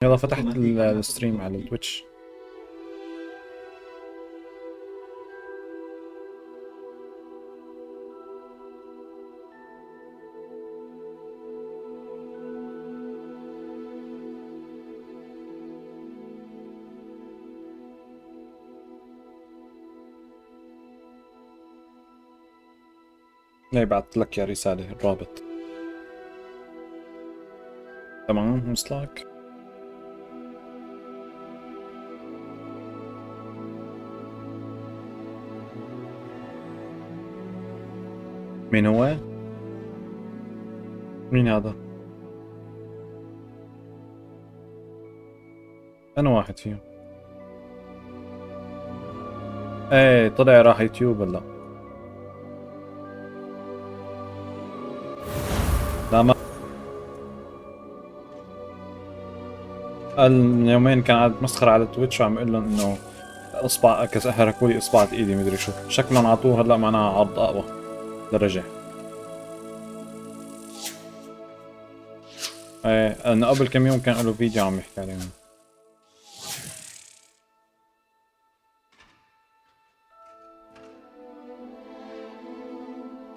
يلا فتحت الستريم على التويتش. ليه بعت لك يا رسالة الرابط. تمام وصلك. مين هو؟ مين هذا؟ أنا واحد فيهم. ايه طلع راح يوتيوب ولا؟ لا ما قال من يومين كان قاعد مسخر على تويتش وعم يقول لهم انه اصبع حركوا لي اصبعة ايدي مدري شو، شكلهم عطوه هلا معناها عرض اقوى درجة. ايه انه قبل كم يوم كان له فيديو عم يحكي عليه.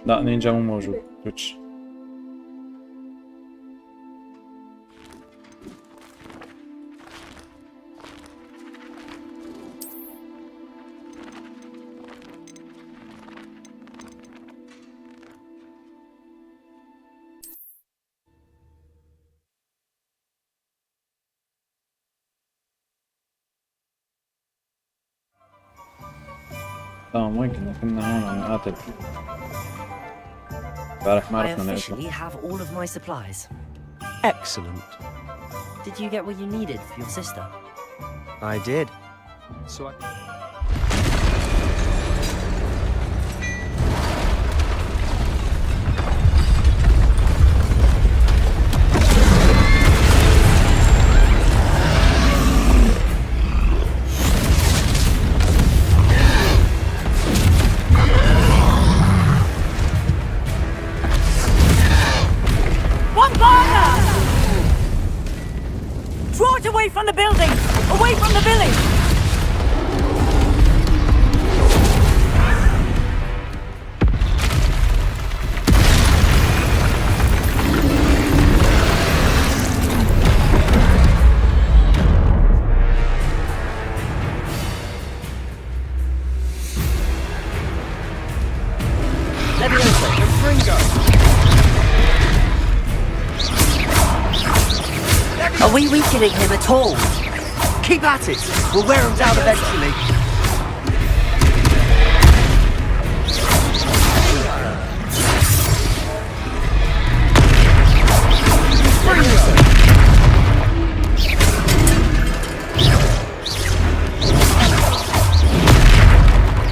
لا نينجا مو موجود تويتش. وين كنا هون عم نقاتل. امبارح ما عرفنا نقتل. I officially have all of my supplies. Excellent. Did you get what you needed for your sister? I did. So I... Away from the building! Away from the village! Are we weakening him at all? Keep at it! We'll wear him down eventually.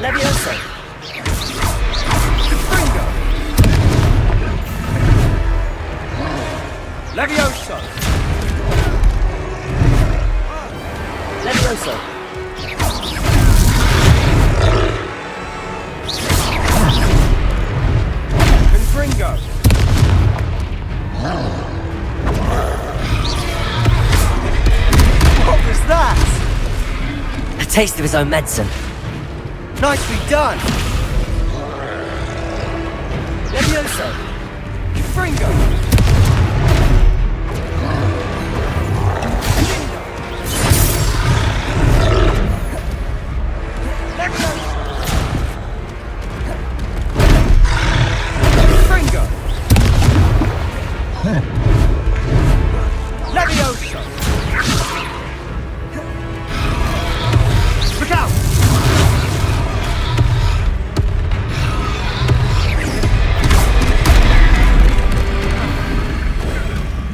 Leviosa! Leviosa! Leviosa! Confringo! What was that? A taste of his own medicine. Nicely done! Leviosa! Confringo! Leviosa! Look out!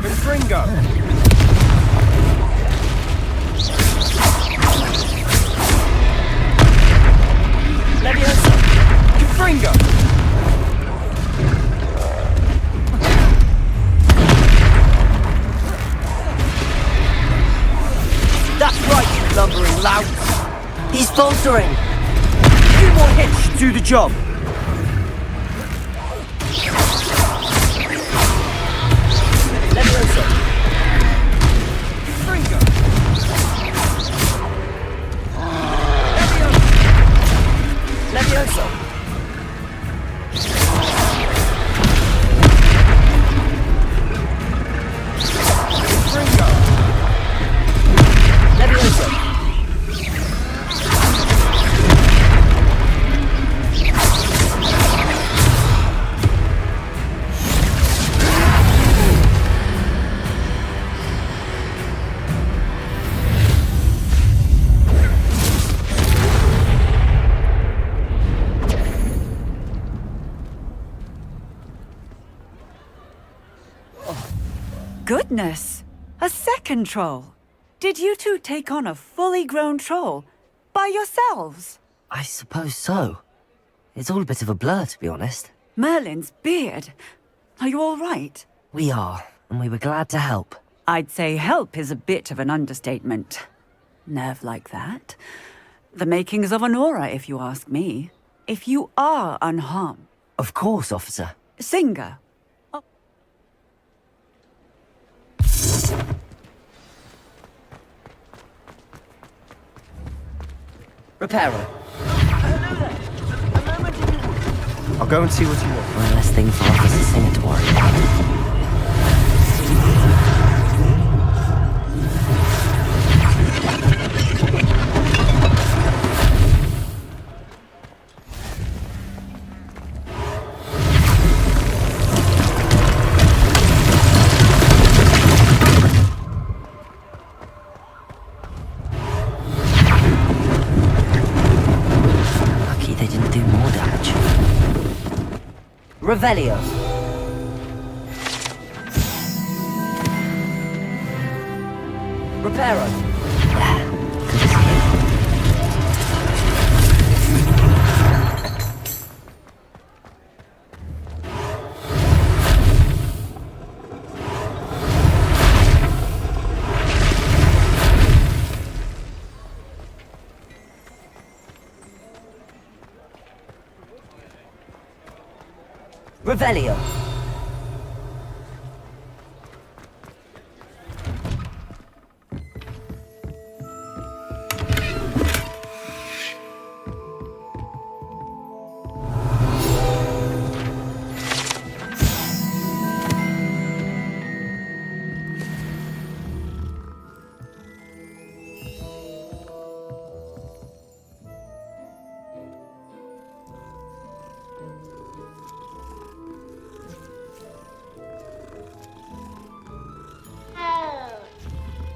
Confringo! Leviosa! Confringo! That's right, you lumbering lout! He's faltering! A few more hits should do the job! Leviosa! Confringo! goodness! A second troll. Did you two take on a fully grown troll by yourselves? I suppose so. It's all a bit of a blur, to be honest. Merlin's beard. Are you all right? We are, and we were glad to help. I'd say help is a bit of an understatement. Nerve like that. The makings of an aura, if you ask me. If you are unharmed. Of course, officer. Singer. Repairer. I'll go and see what you want. One less thing for Officer Singer to worry about. Lucky they didn't do more damage. Revelio. Reparo. Good to see you. Revelio.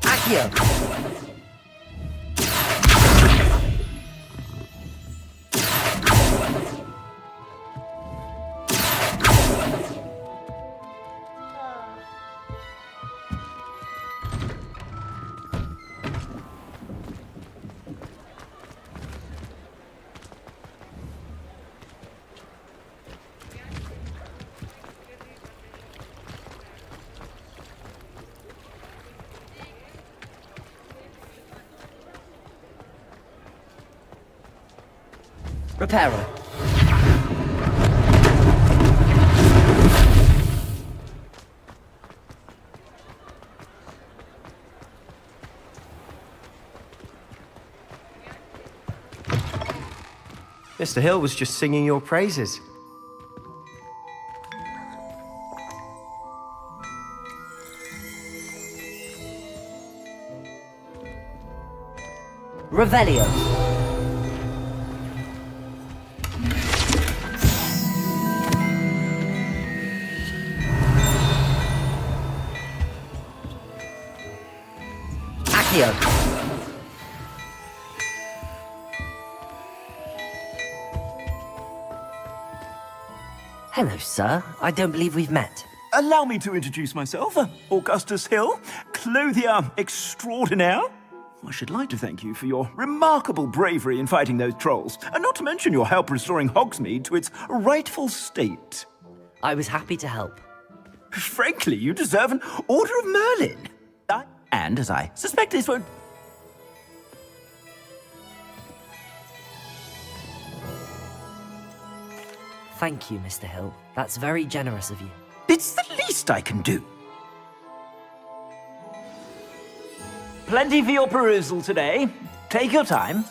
Accio. Reparo. Mr. Hill was just singing your praises. Revelio. Accio. Hello, sir. I don't believe we've met. Allow me to introduce myself, Augustus Hill, clothier extraordinaire. I should like to thank you for your remarkable bravery in fighting those trolls, and not to mention your help restoring Hogsmeade to its rightful state. I was happy to help. Frankly, you deserve an Order of Merlin. And as I suspect this won't... Thank you, Mr. Hill. That's very generous of you. It's the least I can do. Plenty for your perusal today. Take your time.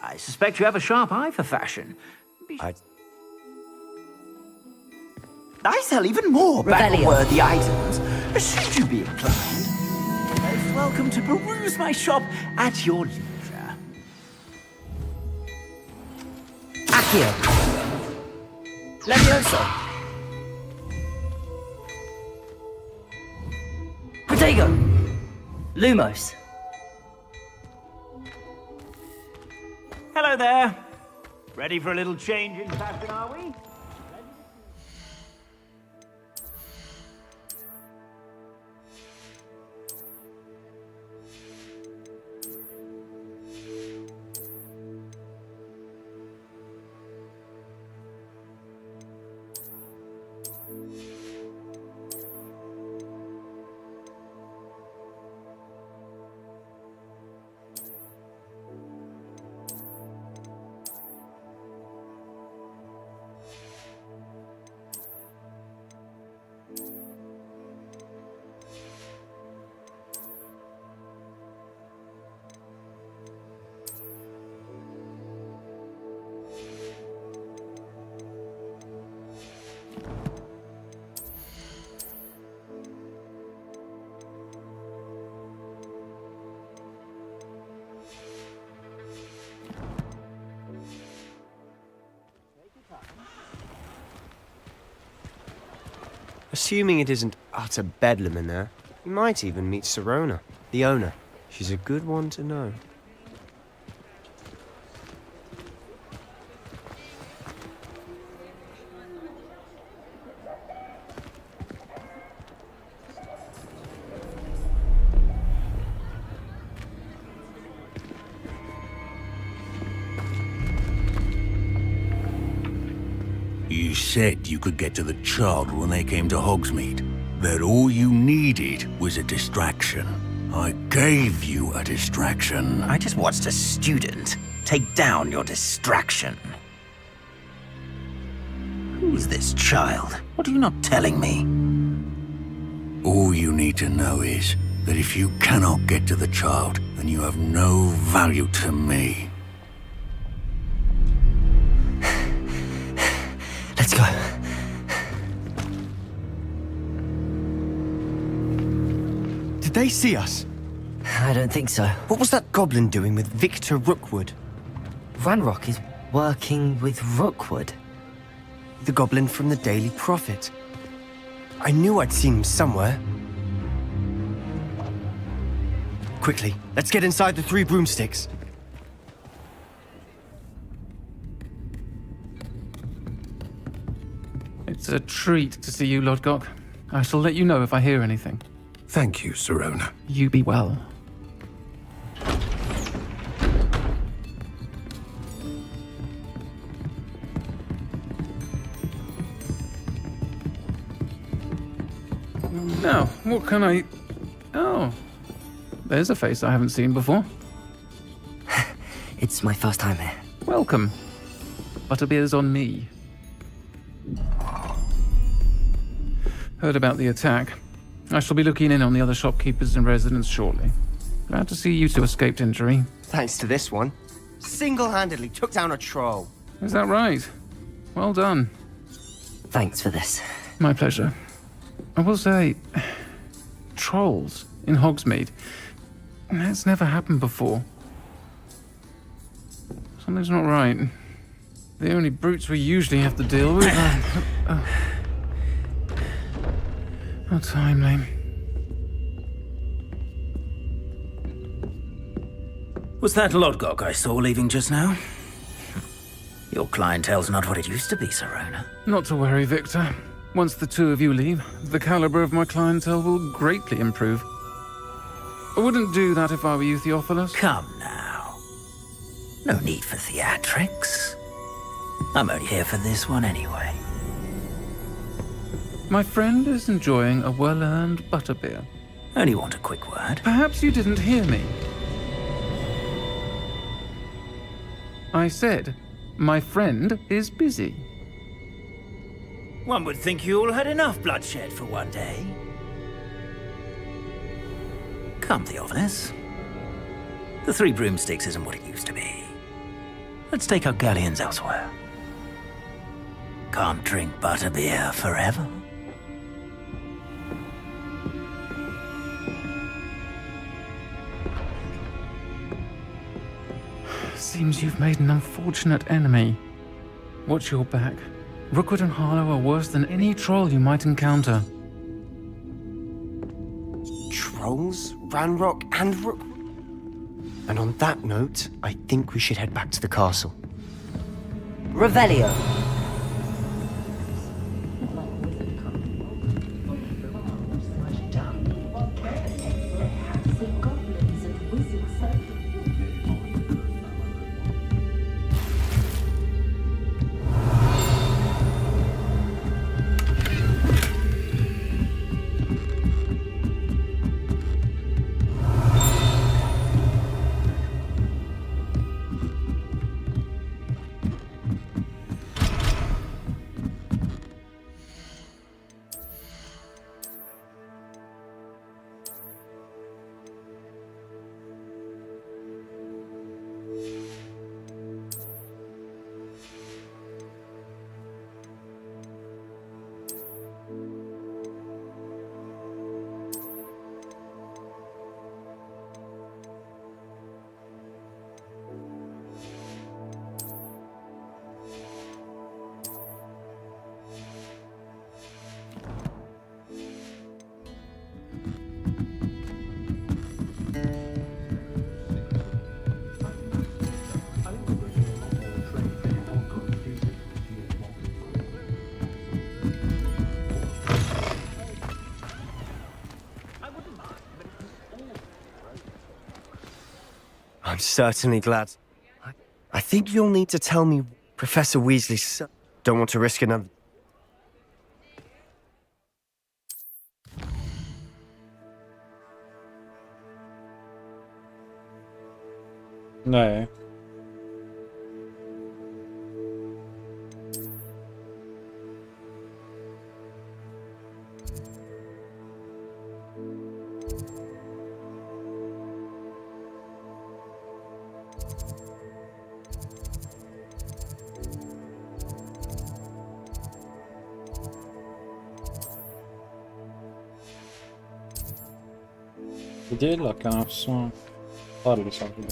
I suspect you have a sharp eye for fashion. I sell even more Revelio. battle-worthy items, should you be inclined. Most welcome. welcome to peruse my shop at your leisure. Accio. Levioso. Protego. Lumos. Hello there. Ready for a little change in fashion, are we? Assuming it isn't utter bedlam in there, you might even meet Sirona, the owner. She's a good one to know. You said you could get to the child when they came to Hogsmeade. That all you needed was a distraction. I gave you a distraction. I just watched a student take down your distraction. Who's this child? What are you not telling me? All you need to know is that if you cannot get to the child, then you have no value to me. Let's go. Did they see us? I don't think so. What was that goblin doing with Victor Rookwood? Ranrock is working with Rookwood. The goblin from the Daily Prophet. I knew I'd seen him somewhere. Quickly, let's get inside the 3 broomsticks. It's a treat to see you, Lodgok. I shall let you know if I hear anything. Thank you, Sirona. You be well. Now, what can I... Oh, there's a face I haven't seen before. It's my first time here. Welcome. Butterbeer's on me. Heard about the attack. I shall be looking in on the other shopkeepers and residents shortly. Glad to see you two escaped injury. Thanks to this one. Single-handedly took down a troll. Is that right? Well done. Thanks for this. My pleasure. I will say, trolls in Hogsmeade. That's never happened before. Something's not right. The only brutes we usually have to deal with are... How timely. Was that Lodgok I saw leaving just now? Your clientele's not what it used to be, Sirona. Not to worry, Victor. Once the two of you leave, the caliber of my clientele will greatly improve. I wouldn't do that if I were you, Theophilus. Come now. No need for theatrics. I'm only here for this one anyway. My friend is enjoying a well-earned butterbeer. Only want a quick word. Perhaps you didn't hear me. I said, my friend is busy. One would think you all had enough bloodshed for one day. Come, Theophilus. The 3 broomsticks isn't what it used to be. Let's take our galleons elsewhere. Can't drink butterbeer forever. seems you've made an unfortunate enemy. Watch your back. Rookwood and Harlow are worse than any troll you might encounter. Trolls, Ranrock, and Rook. And on that note, I think we should head back to the castle. Revelio. I'm certainly glad. I think you'll need to tell me Professor Weasley's... Don't want to risk another... Nej. بدي اقول لك انا بس صار اللي صار لي.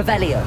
Revelio.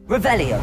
Revelio.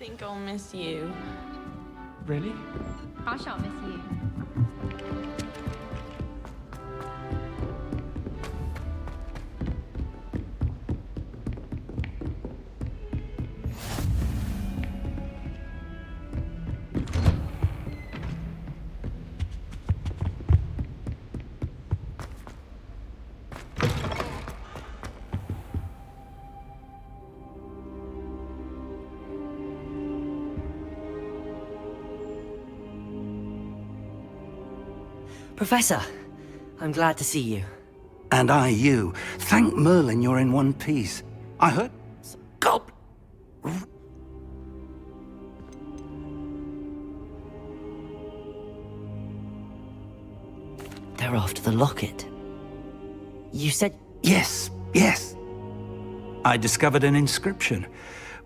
think I'll miss you. Really? I shan't miss you. Professor, I'm glad to see you. And I you. Thank Merlin you're in one piece. I heard... God! They're after the locket. You said... Yes, yes. I discovered an inscription.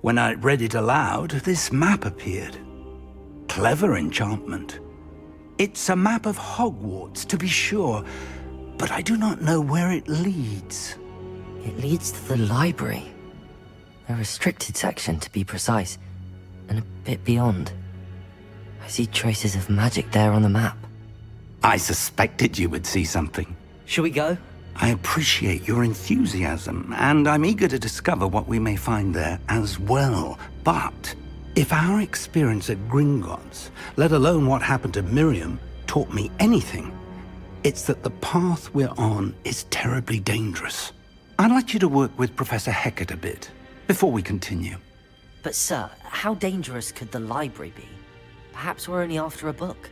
When I read it aloud, this map appeared. Clever enchantment. It's a map of Hogwarts, to be sure, but I do not know where it leads. It leads to the library. A restricted section, to be precise, and a bit beyond. I see traces of magic there on the map. I suspected you would see something. Shall we go? I appreciate your enthusiasm, and I'm eager to discover what we may find there as well. But if our experience at Gringotts, let alone what happened to Miriam, taught me anything, it's that the path we're on is terribly dangerous. I'd like you to work with Professor Hecat a bit, before we continue. But sir, how dangerous could the library be? Perhaps we're only after a book.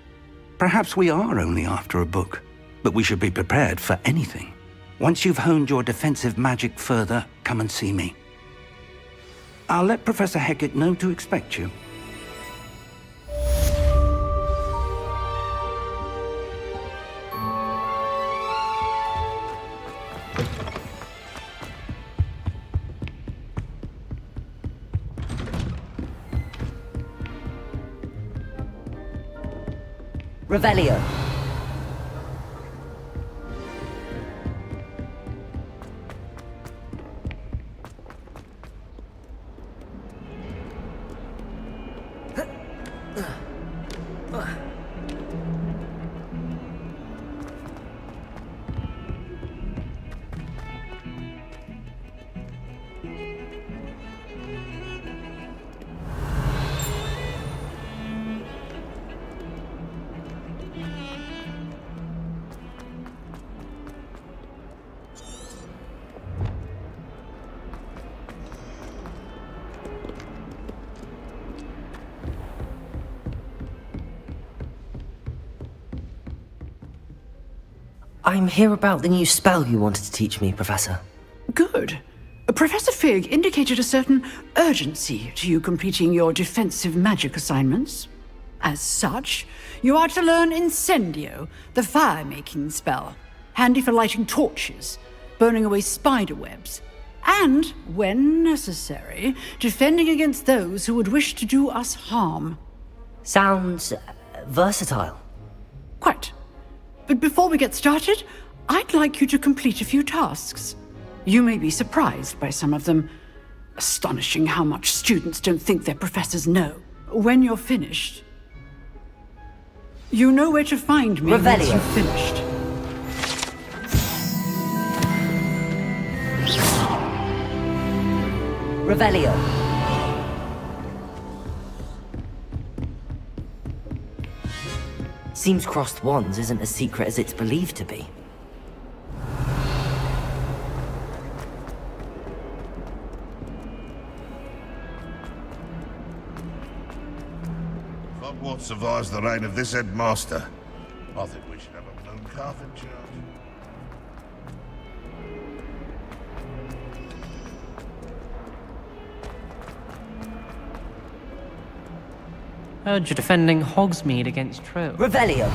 Perhaps we are only after a book, but we should be prepared for anything. Once you've honed your defensive magic further, come and see me. I'll let Professor Hecat know to expect you. Revelio. I'm here about the new spell you wanted to teach me, Professor. Good. Professor Fig indicated a certain urgency to you completing your defensive magic assignments. As such, you are to learn Incendio, the fire-making spell, handy for lighting torches, burning away spider webs, and, when necessary, defending against those who would wish to do us harm. Sounds versatile. Quite. But before we get started, I'd like you to complete a few tasks. You may be surprised by some of them. Astonishing how much students don't think their professors know. When you're finished, you know where to find me once you've finished. Revelio. Seems crossed wands isn't as secret as it's believed to be. Hogwarts survives the reign of this headmaster. I think we should have a bloom calf in charge. Heard you're defending Hogsmeade against trolls. Revelio.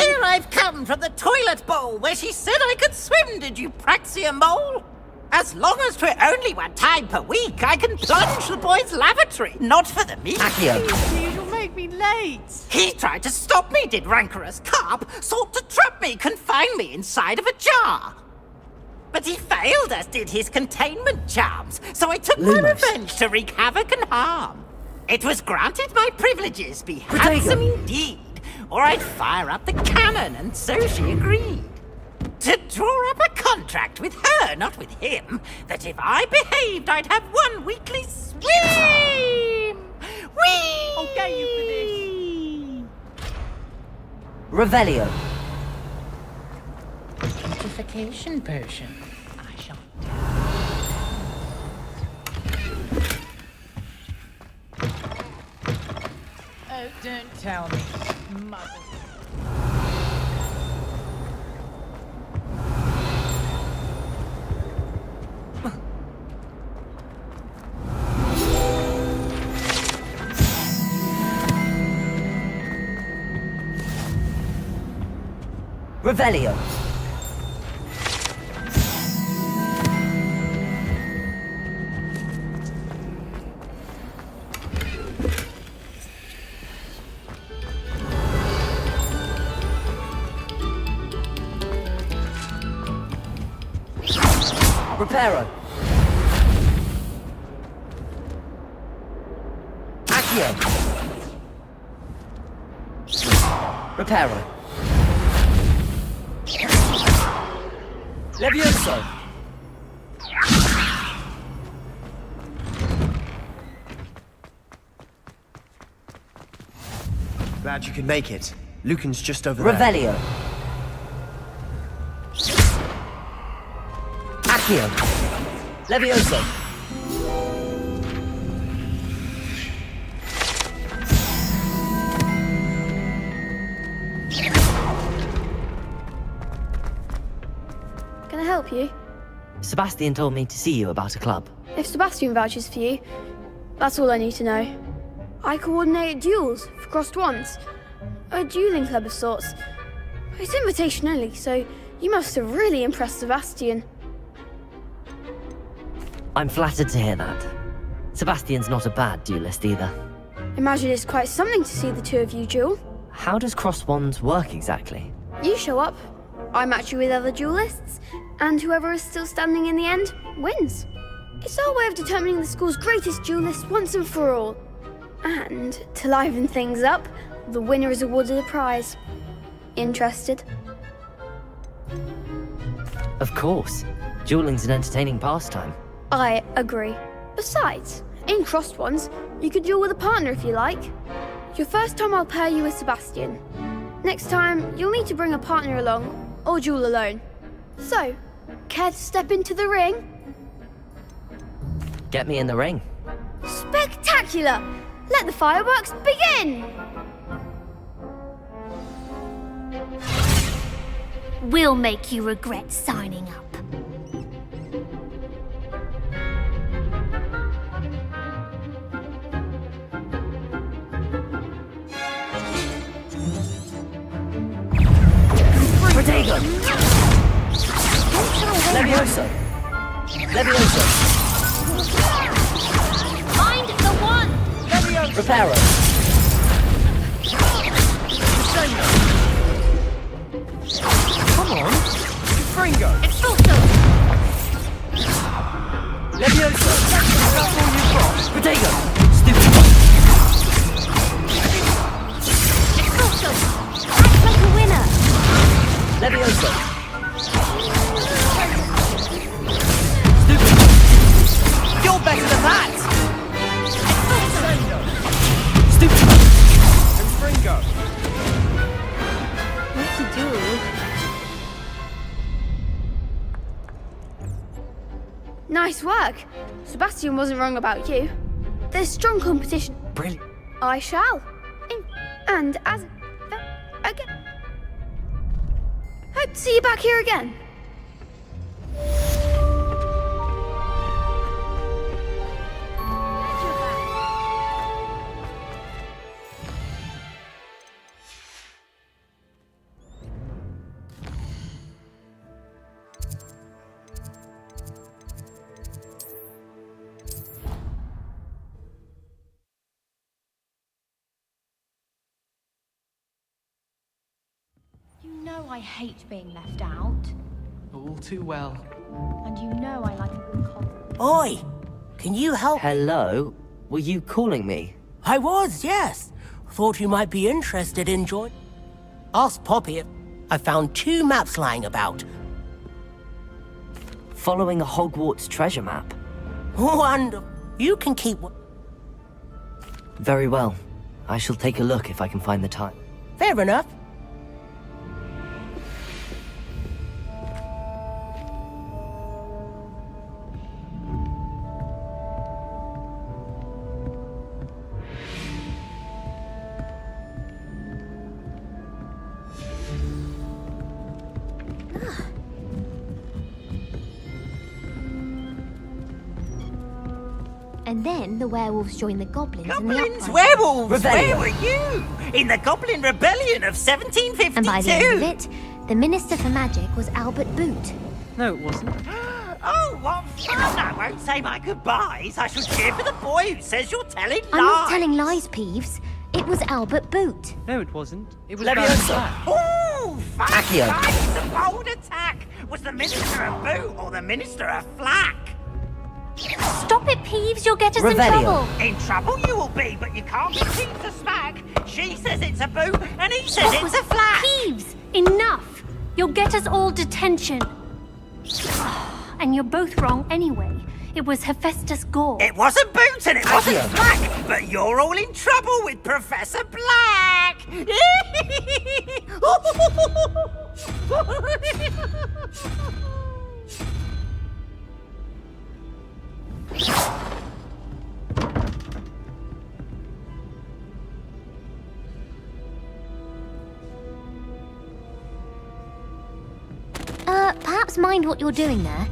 Here I've come from the toilet bowl where she said I could swim, did you praxia mole? As long as 'twere only 1 time per week, I can plunge the boy's lavatory, not for the meat. Please, you'll make me late. He tried to stop me, did rancorous carp, sought to trap me, confine me inside of a jar. But he failed, as did his containment charms, so I took my revenge to wreak havoc and harm. It was granted my privileges be handsome indeed, or I'd fire up the cannon, and so she agreed. To draw up a contract with her, not with him, that if I behaved, I'd have 1 weekly swim! Whee! I'll get you for this. Revelio. Beautification potion. I shall. Oh, don't tell me, mother. Revelio. Reparo. Accio. Reparo. Levioso. Glad you could make it. Lucan's just over there. Revelio. Accio. Levioso. Can I help you? Sebastian told me to see you about a club. If Sebastian vouches for you, that's all I need to know. I coordinate duels for crossed ones. A dueling club of sorts. It's invitation only, so you must have really impressed Sebastian. I'm flattered to hear that. Sebastian's not a bad duelist either. Imagine it's quite something to see the 2 of you duel. How does crossed wands work exactly? You show up, I match you with other duelists, and whoever is still standing in the end wins. It's our way of determining the school's greatest duelist once and for all. And to liven things up, the winner is awarded a prize. Interested? Of course. Dueling's an entertaining pastime. I agree. Besides, in crossed ones, you could duel with a partner if you like. Your first time I'll pair you with Sebastian. Next time, you'll need to bring a partner along, or duel alone. So, care to step into the ring? Get me in the ring. Spectacular! Let the fireworks begin! We'll make you regret signing up. Protego! Levioso! Levioso! Find the one! Reparo! Come on! Fringo! Expulso! Levioso! That's all you've got? Protego! Stupid! Expulso! Act like a winner! Levioso! You're better than that! Stupid! And Fringo! What to do? Nice work! Sebastian wasn't wrong about you. There's strong competition. Brilliant. I shall. And as... again. Hope to see you back here again. I hate being left out. All too well. And you know I like a good compliment. Oi! Can you help? Hello? Were you calling me? I was, yes. Thought you might be interested in joining. Ask Poppy if I found 2 maps lying about. Following a Hogwarts treasure map? Wonderful. You can keep... Very well. I shall take a look if I can find the time. Fair enough. And then the werewolves joined the goblins and the Goblins? uprising. Werewolves? Rebellion. Where were you? In the Goblin Rebellion of 1752? And by the end of it, the Minister for Magic was Albert Boot. No, it wasn't. Oh, what fun! I won't say my goodbyes. I shall cheer for the boy who says you're telling lies. I'm not telling lies, Peeves. It was Albert Boot. No, it wasn't. It was Leviosa. Baron Black. Ooh, fast Accio. fight! The bold attack! Was the Minister a boot or the Minister a flack? Stop it, Peeves. You'll get us Revelio. in trouble. In trouble you will be, but you can't be seen to smack. She says it's a boot, and he says That it's was a flack. Peeves. Enough. You'll get us all detention. And you're both wrong anyway. It was Hephaestus Gore. It wasn't boot and it wasn't Accio. flack, but you're all in trouble with Professor Black. Perhaps mind what you're doing there.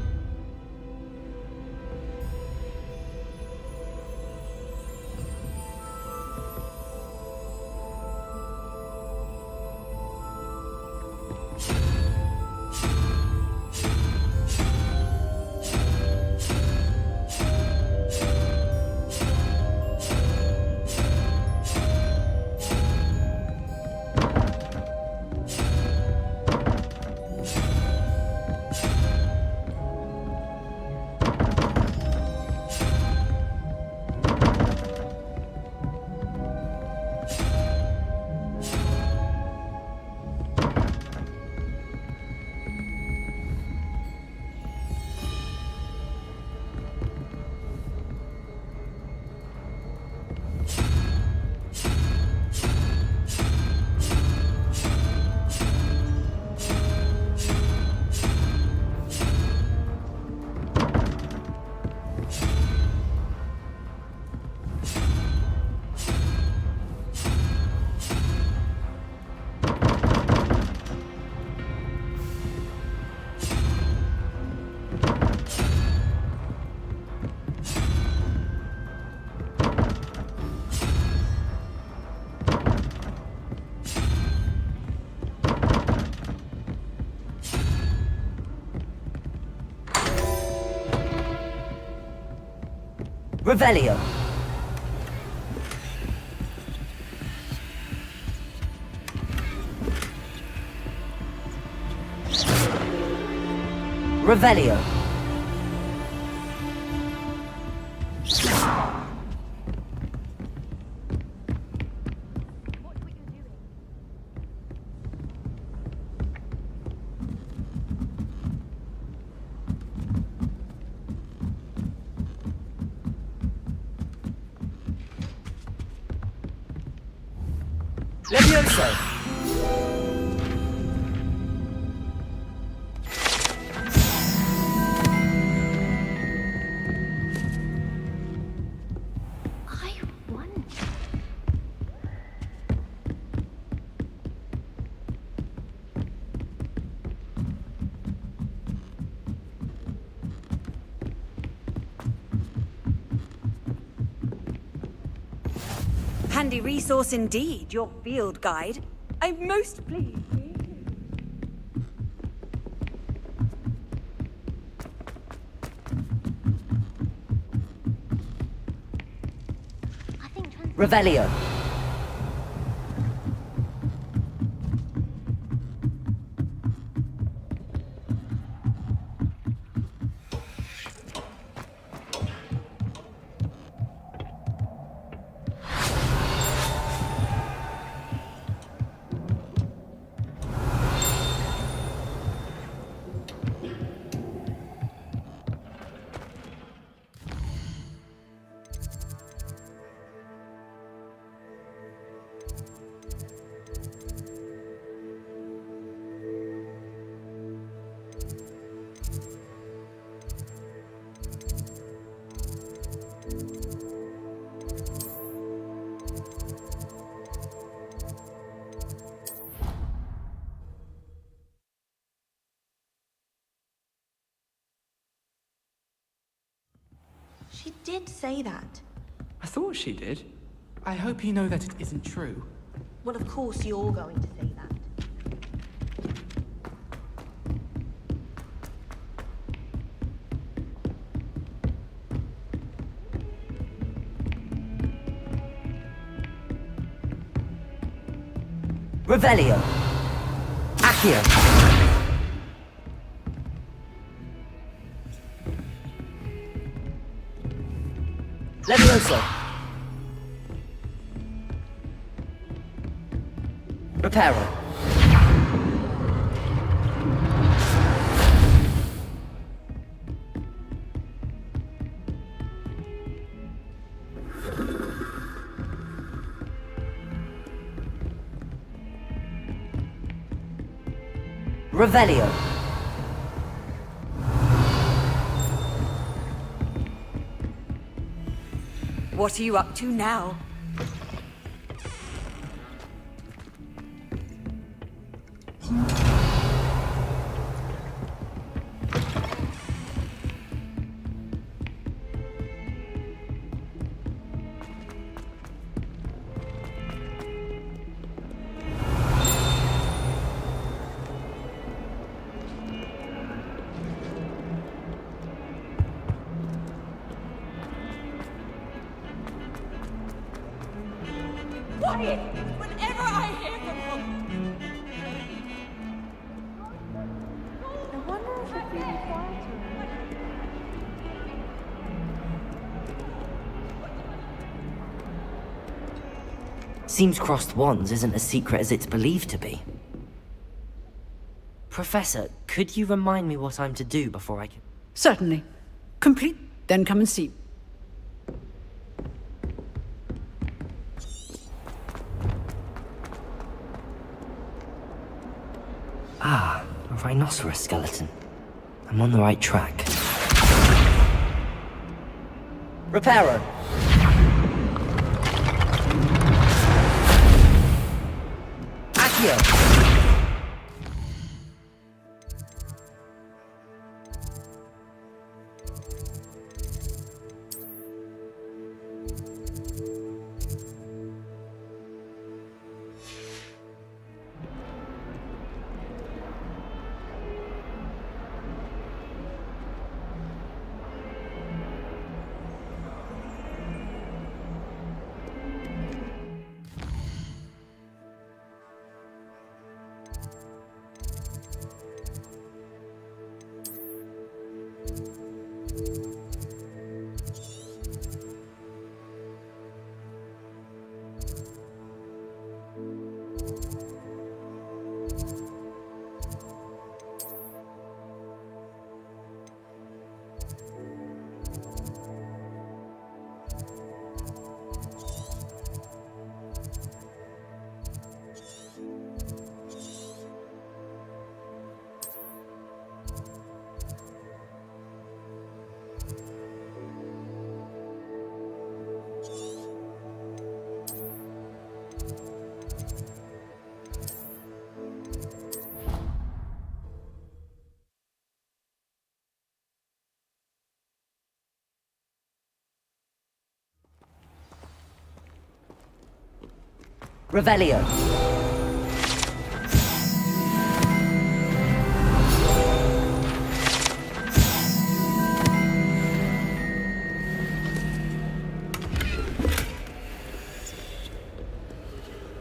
Revelio. Revelio. Levioso. I won. Handy resource indeed, your field guide. I'm most pleased. I think Revelio. Revelio. did say that. I thought she did. I hope you know that it isn't true. Well, of course you're going to say that. Revelio. Accio. Levioso. Reparo. Revelio. What are you up to now? Whenever I hear from him. I wonder if it'd be quieter. Seems crossed wands isn't as secret as it's believed to be. Professor, could you remind me what I'm to do before I can... Certainly. Complete, then come and see. Ah, a rhinoceros skeleton. I'm on the right track. Reparo. Accio. Revelio.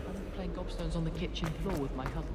I'm playing gobstones on the kitchen floor with my cousins.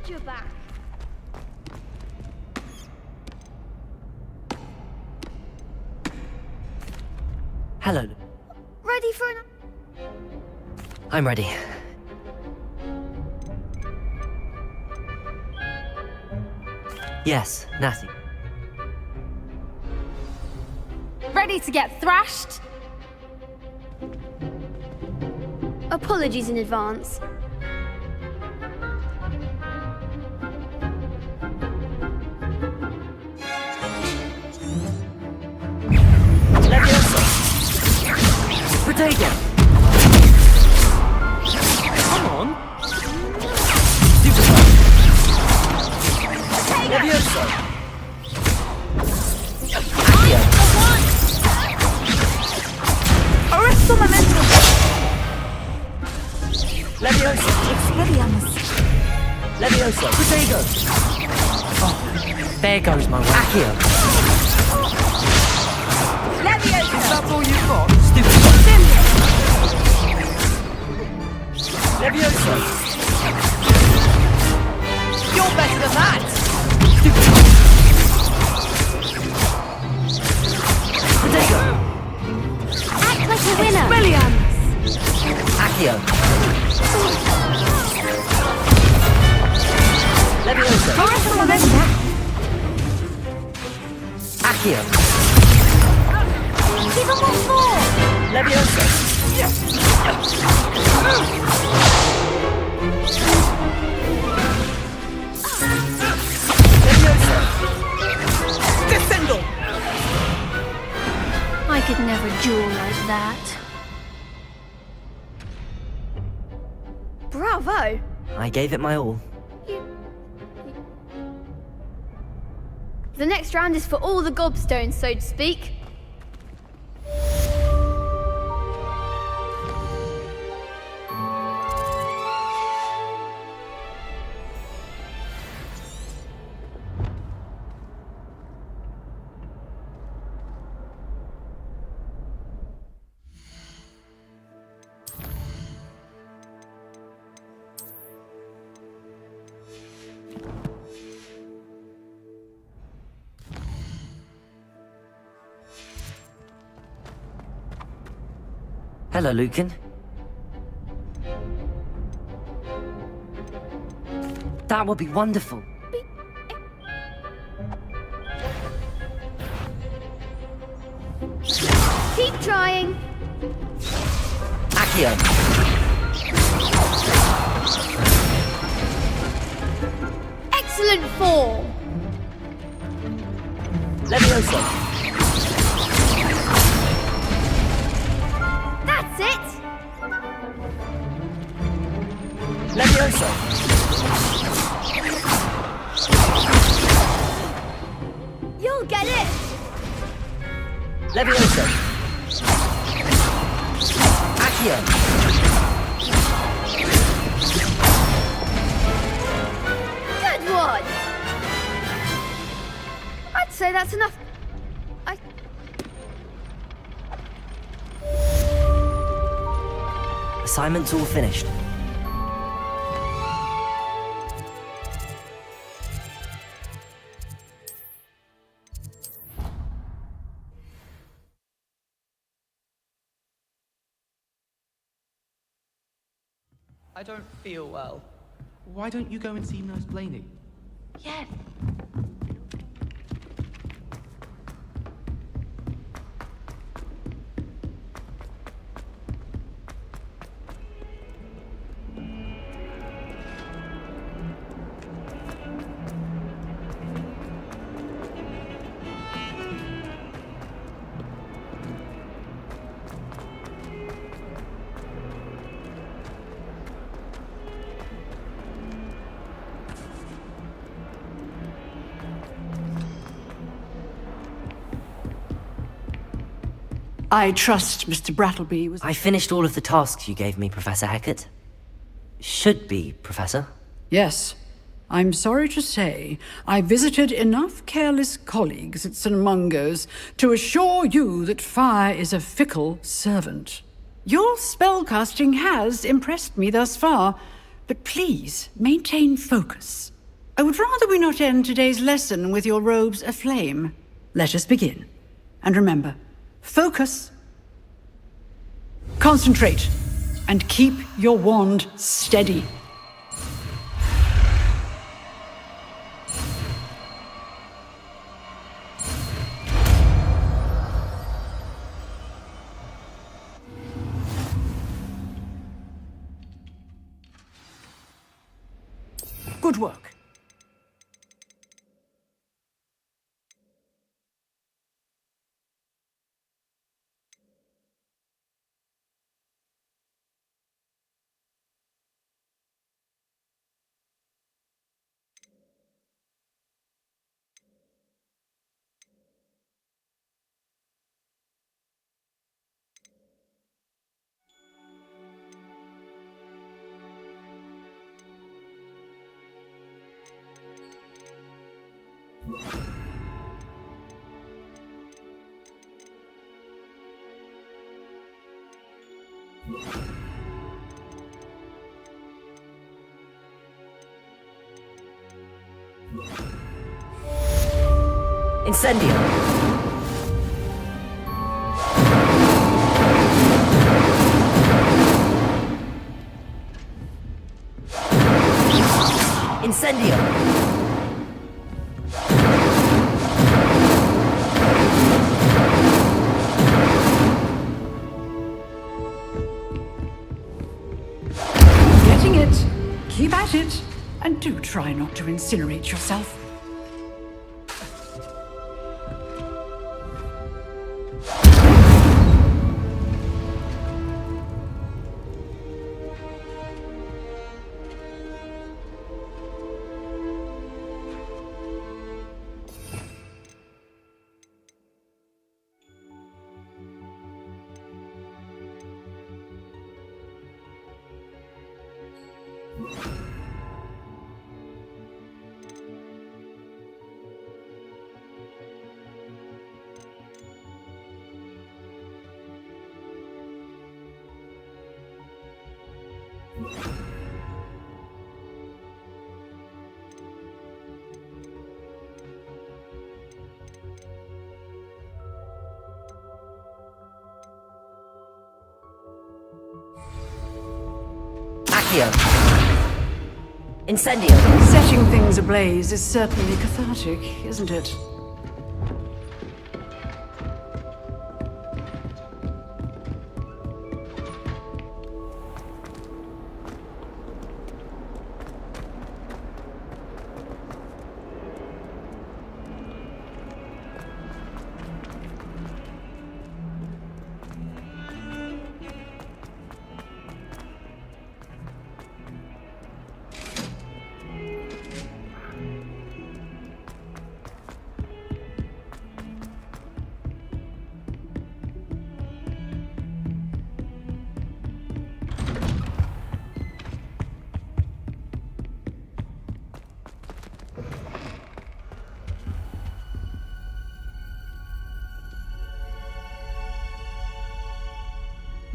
you're back. Hello. Ready for an... I'm ready. Yes, Natty. Ready to get thrashed? Apologies in advance. Potato! Come on! Levioso! Accio! Arresto momento! Levioso! Expelliarmus! Levioso! Potato! Oh, there goes my way. Accio! Levioso! Is that all you've got? Stupid! Levioso! You're better than that! Stupid! Potato! Act like a winner. Expelliarmus! Accio! Levioso! Arresto momento! Accio! Give him one more. Levioso! Levioso! Descendo! I could never duel like that. Bravo. I gave it my all. The next round is for all the gobstones, so to speak. Hello, Lucan. That would be wonderful. Keep trying. Accio! Excellent form. Levioso! That's it. Levioso! You'll get it. Levioso! Accio! Good one. I'd say that's enough. Assignment's all finished. I don't feel well. Why don't you go and see Nurse Blaney? Yes. I trust Mr. Brattleby was... I finished all of the tasks you gave me, Professor Hecat. Should be, Professor. Yes. I'm sorry to say, I visited enough careless colleagues at St. Mungo's to assure you that fire is a fickle servant. Your spellcasting has impressed me thus far, but please maintain focus. I would rather we not end today's lesson with your robes aflame. Let us begin. And remember, focus, concentrate, and keep your wand steady. Good work. Incendio. Incendio. Getting it. Keep at it. And do try not to incinerate yourself. Incendio. Setting things ablaze is certainly cathartic, isn't it?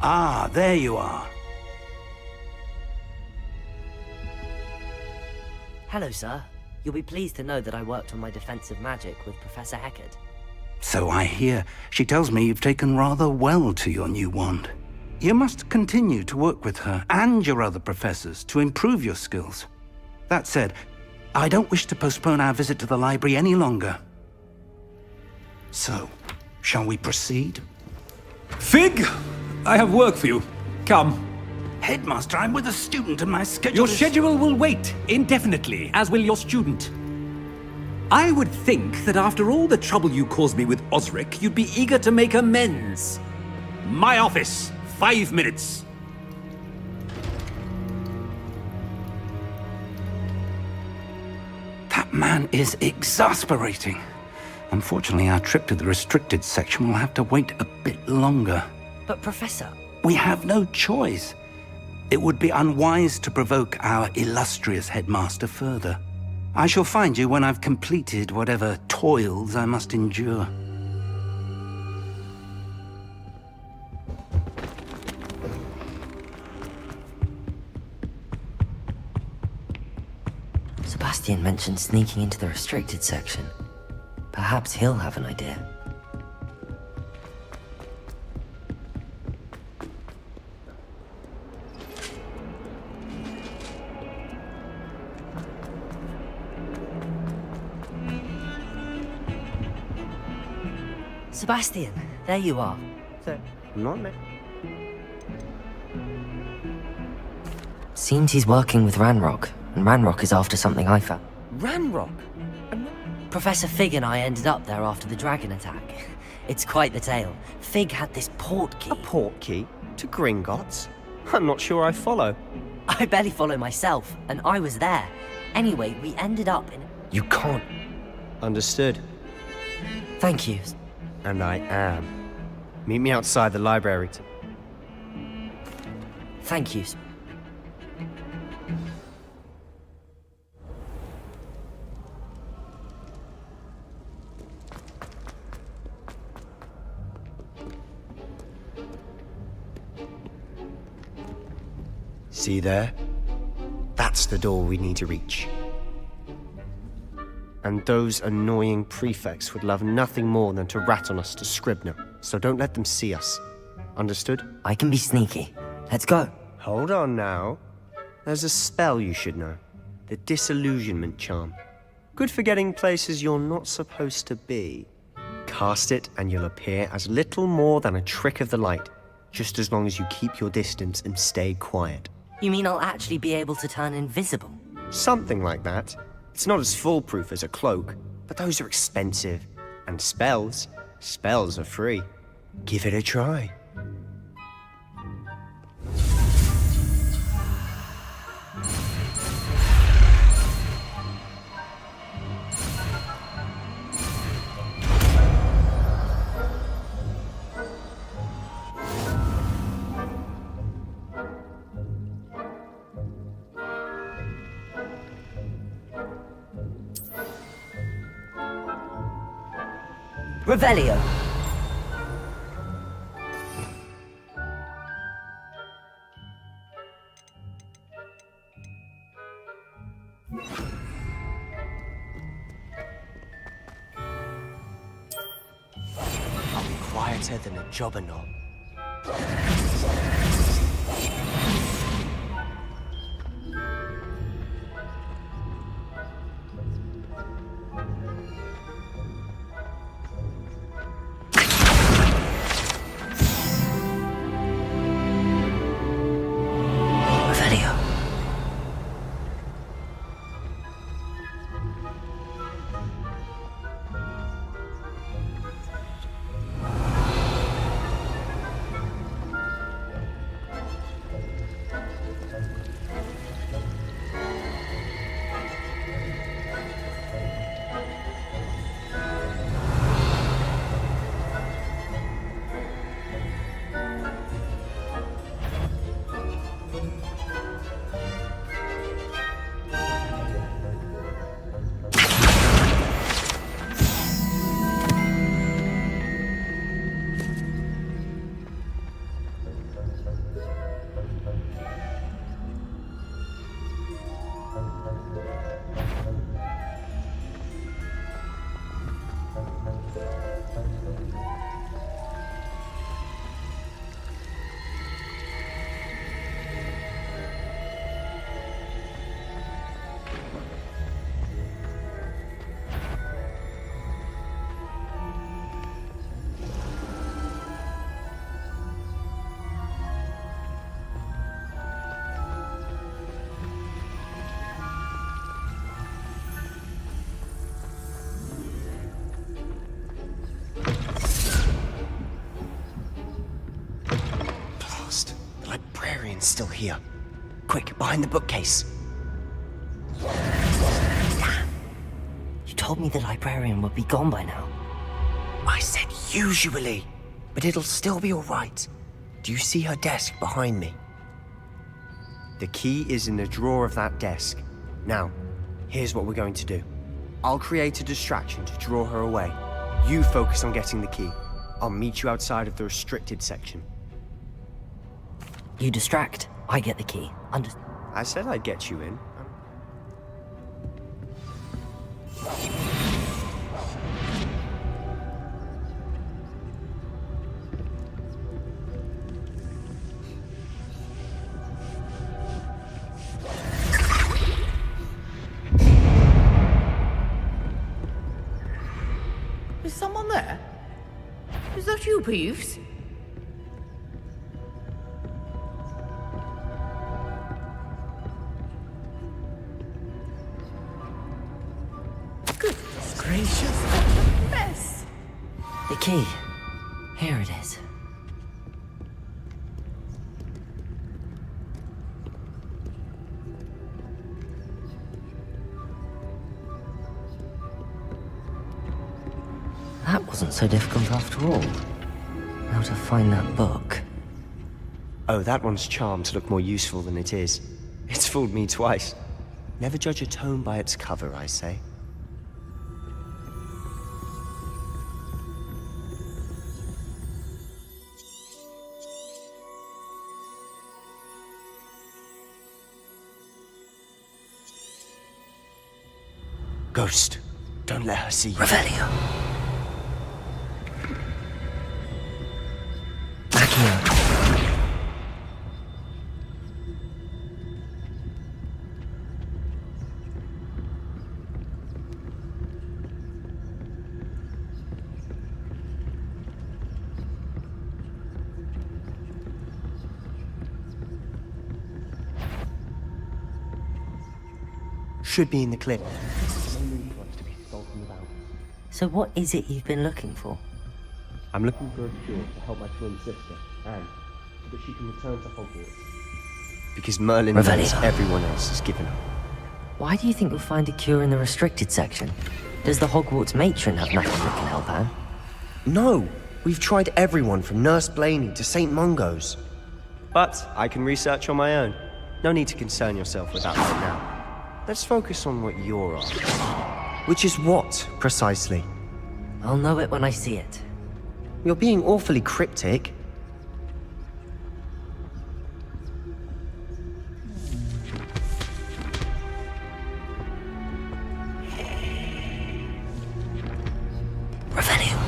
Ah, there you are. Hello, sir. You'll be pleased to know that I worked on my defensive magic with Professor Heckard. So I hear. She tells me you've taken rather well to your new wand. You must continue to work with her and your other professors to improve your skills. That said, I don't wish to postpone our visit to the library any longer. So, shall we proceed? Fig! I have work for you. Come. Headmaster, I'm with a student and my schedule Your is... schedule will wait indefinitely, as will your student. I would think that after all the trouble you caused me with Osric, you'd be eager to make amends. My office, 5 minutes. That man is exasperating. Unfortunately, our trip to the restricted section will have to wait a bit longer. But Professor... We have no choice. It would be unwise to provoke our illustrious headmaster further. I shall find you when I've completed whatever toils I must endure. Sebastian mentioned sneaking into the restricted section. Perhaps he'll have an idea. Sebastian, there you are. Not me. Seems he's working with Ranrock, and Ranrock is after something I found. Ranrock? Professor Fig and I ended up there after the dragon attack. It's quite the tale. Fig had this port key. A port key? To Gringotts? I'm not sure I follow. I barely follow myself, and I was there. Anyway, we ended up in... You can't. Understood. Thank you. And I am. Meet me outside the library. Thank you. See there? That's the door we need to reach. And those annoying prefects would love nothing more than to rat on us to Scribner, so don't let them see us. Understood? I can be sneaky. Let's go. Hold on now. There's a spell you should know. The Disillusionment Charm. Good for getting places you're not supposed to be. Cast it and you'll appear as little more than a trick of the light, just as long as you keep your distance and stay quiet. You mean I'll actually be able to turn invisible? Something like that. It's not as foolproof as a cloak, but those are expensive. And spells are free. Give it a try. Revelio. I'll be quieter than a jobberknoll. Still here. Quick, behind the bookcase. Damn. You told me the librarian would be gone by now. I said usually, but it'll still be all right. Do you see her desk behind me? The key is in the drawer of that desk. Now, here's what we're going to do. I'll create a distraction to draw her away. You focus on getting the key. I'll meet you outside of the restricted section. You distract, I get the key. I said I'd get you in. there? Is that you, Peeves? Goodness gracious, what a mess! The key. Here it is. That wasn't so difficult after all. How to find that book. Oh, that one's charmed to look more useful than it is. It's fooled me twice. Never judge a tome by its cover, I say. Ghost, don't let her see you. Revelio. Accio. Should be in the clip. So what is it you've been looking for? I'm looking for a cure to help my twin sister, Anne, so that she can return to Hogwarts. Because Merlin knows everyone else has given up. Why do you think you'll find a cure in the restricted section? Does the Hogwarts matron have nothing that can help Anne? No! We've tried everyone from Nurse Blaney to St. Mungo's. But I can research on my own. No need to concern yourself with that right now. Let's focus on what you're after. Which is what, precisely? I'll know it when I see it. You're being awfully cryptic. Revelio.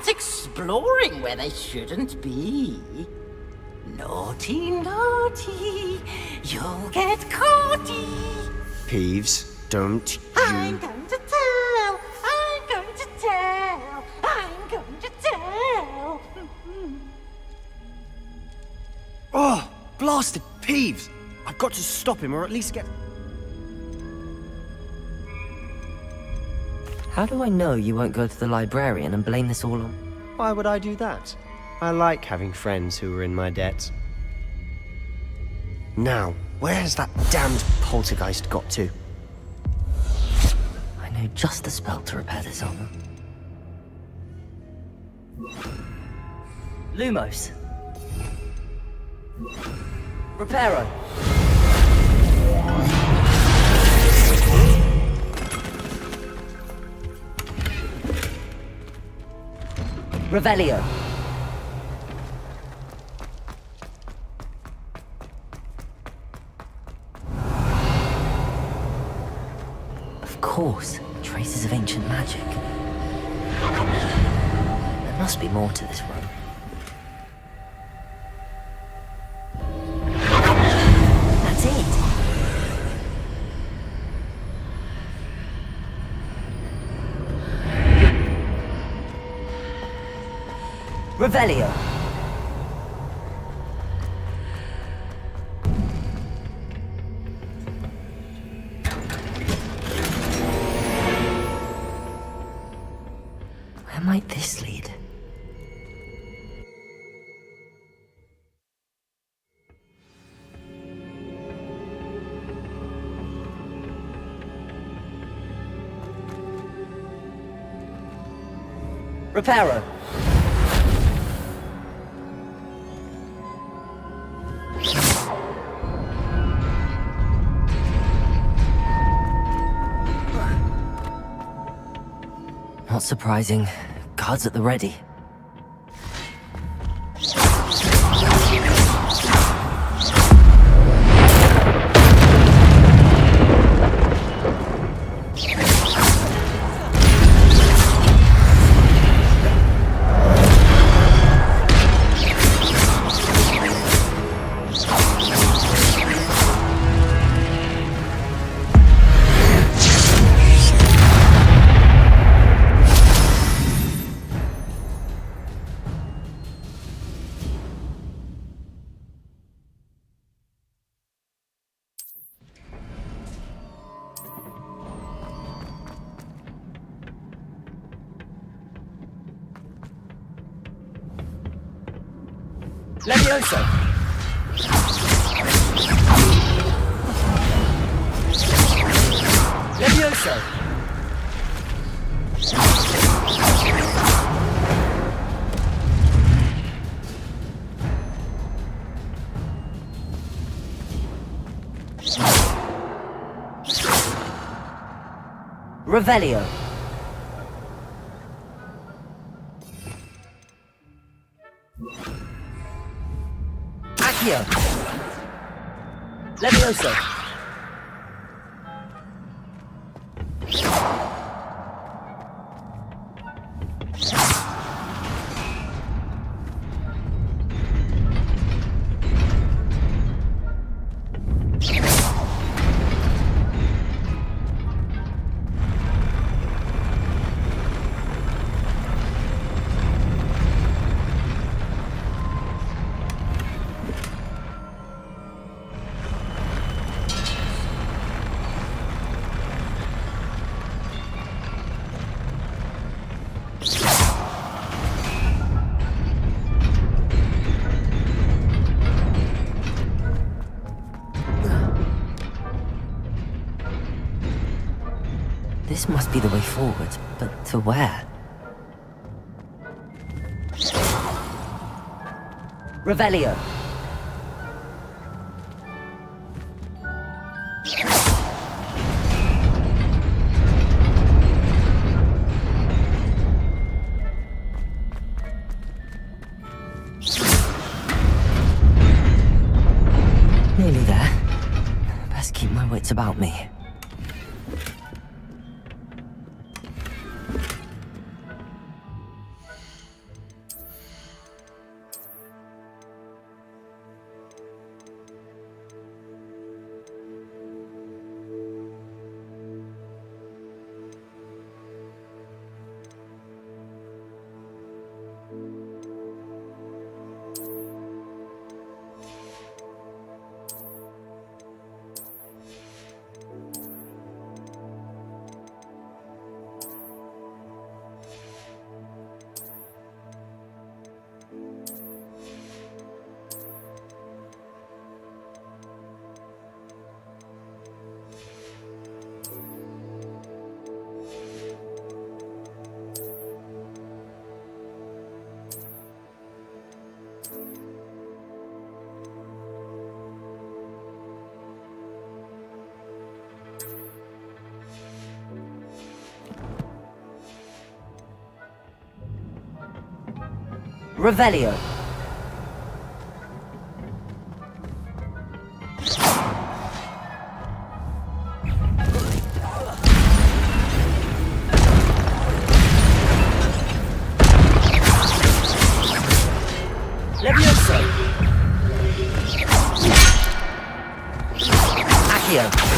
Exploring where they shouldn't be. Naughty, naughty, you'll get caughty. Peeves, don't you... I'm going to tell, I'm going to tell, I'm going to tell. Oh, blasted Peeves! I've got to stop him or at least get... How do I know you won't go to the librarian and blame this all on... Why would I do that? I like having friends who are in my debt. Now, where has that damned poltergeist got to? I know just the spell to repair this armor. Lumos. Reparo. Revelio. Of course, traces of ancient magic. There must be more to this room. That's it. Revelio. Where might this lead? Reparo. Not surprising. Guards at the ready. Levioso! Levioso! Revelio. Accio. Levioso. This must be the way forward, but to where? Revelio. Nearly there. Best keep my wits about me. Revelio. Levioso. Accio.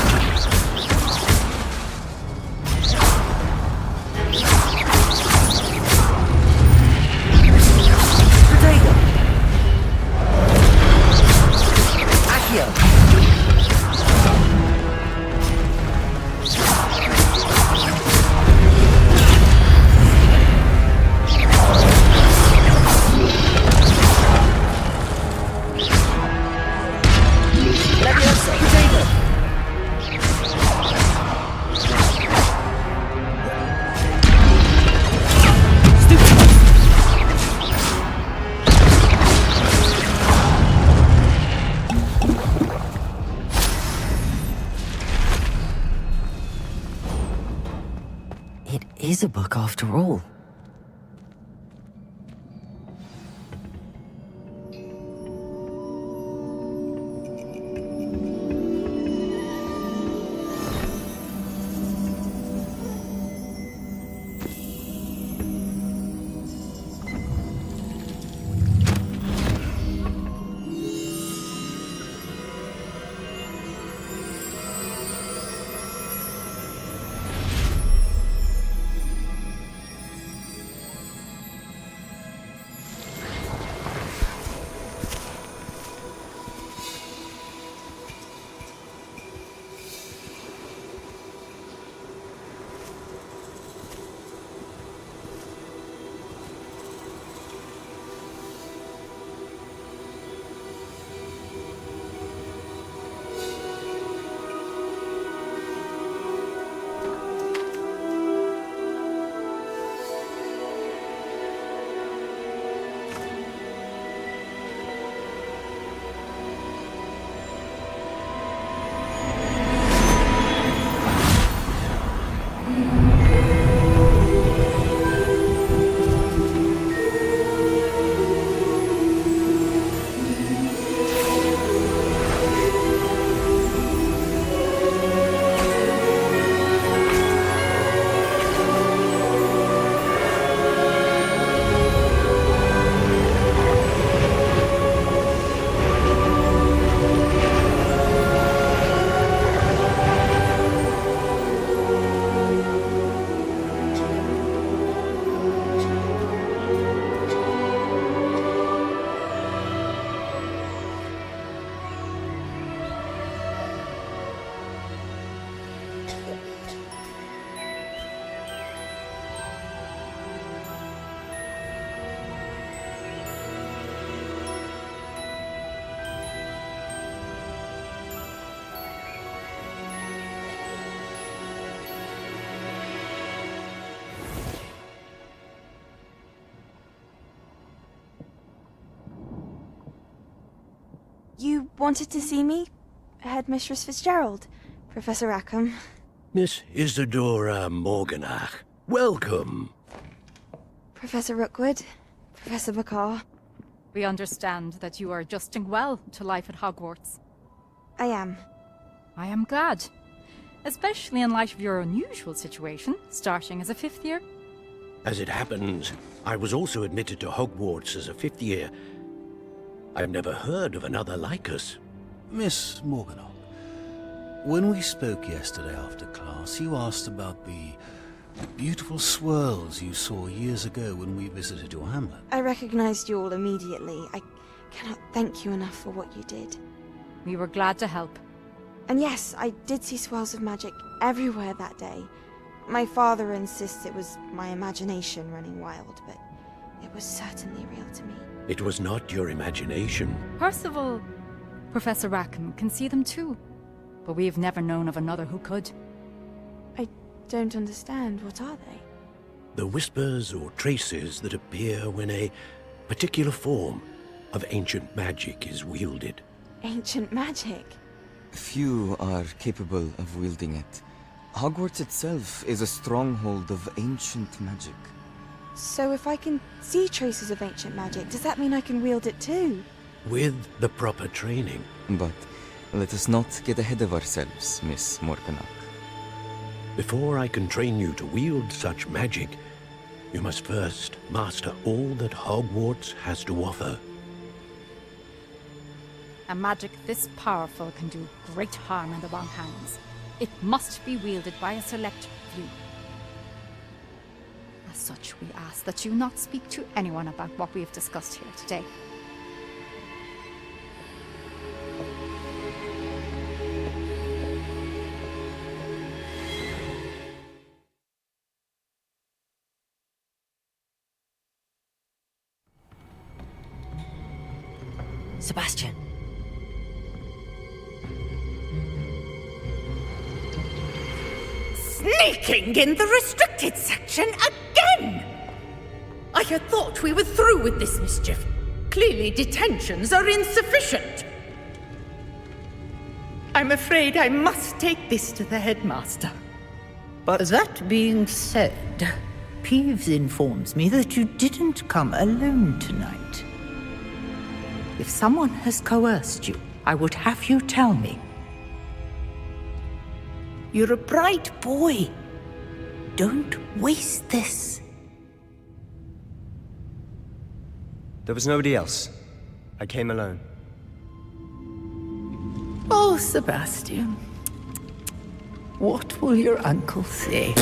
is a book after all. You wanted to see me? Headmistress Fitzgerald, Professor Rackham. Miss Isadora Morganach, welcome. Professor Rookwood, Professor Bakar. We understand that you are adjusting well to life at Hogwarts. I am. I am glad. Especially in light of your unusual situation, starting as a 5th year. As it happens, I was also admitted to Hogwarts as a 5th year. I've never heard of another like us. Miss Morganach, when we spoke yesterday after class, you asked about the beautiful swirls you saw years ago when we visited your hamlet. I recognized you all immediately. I cannot thank you enough for what you did. We were glad to help. And yes, I did see swirls of magic everywhere that day. My father insists it was my imagination running wild, but it was certainly real to me. It was not your imagination. Percival, Professor Rackham can see them too. But we've never known of another who could. I don't understand. What are they? The whispers or traces that appear when a particular form of ancient magic is wielded. Ancient magic? Few are capable of wielding it. Hogwarts itself is a stronghold of ancient magic. So if I can see traces of ancient magic, does that mean I can wield it too? With the proper training. But let us not get ahead of ourselves, Miss Morganach. Before I can train you to wield such magic, you must first master all that Hogwarts has to offer. A magic this powerful can do great harm in the wrong hands. It must be wielded by a select few. As such, we ask that you not speak to anyone about what we have discussed here today. Sebastian. Sneaking in the restricted section again! I had thought we were through with this mischief. Clearly detentions are insufficient. I'm afraid I must take this to the headmaster. But that being said, Peeves informs me that you didn't come alone tonight. If someone has coerced you, I would have you tell me. You're a bright boy. Don't waste this. There was nobody else. I came alone. Oh, Sebastian. What will your uncle say?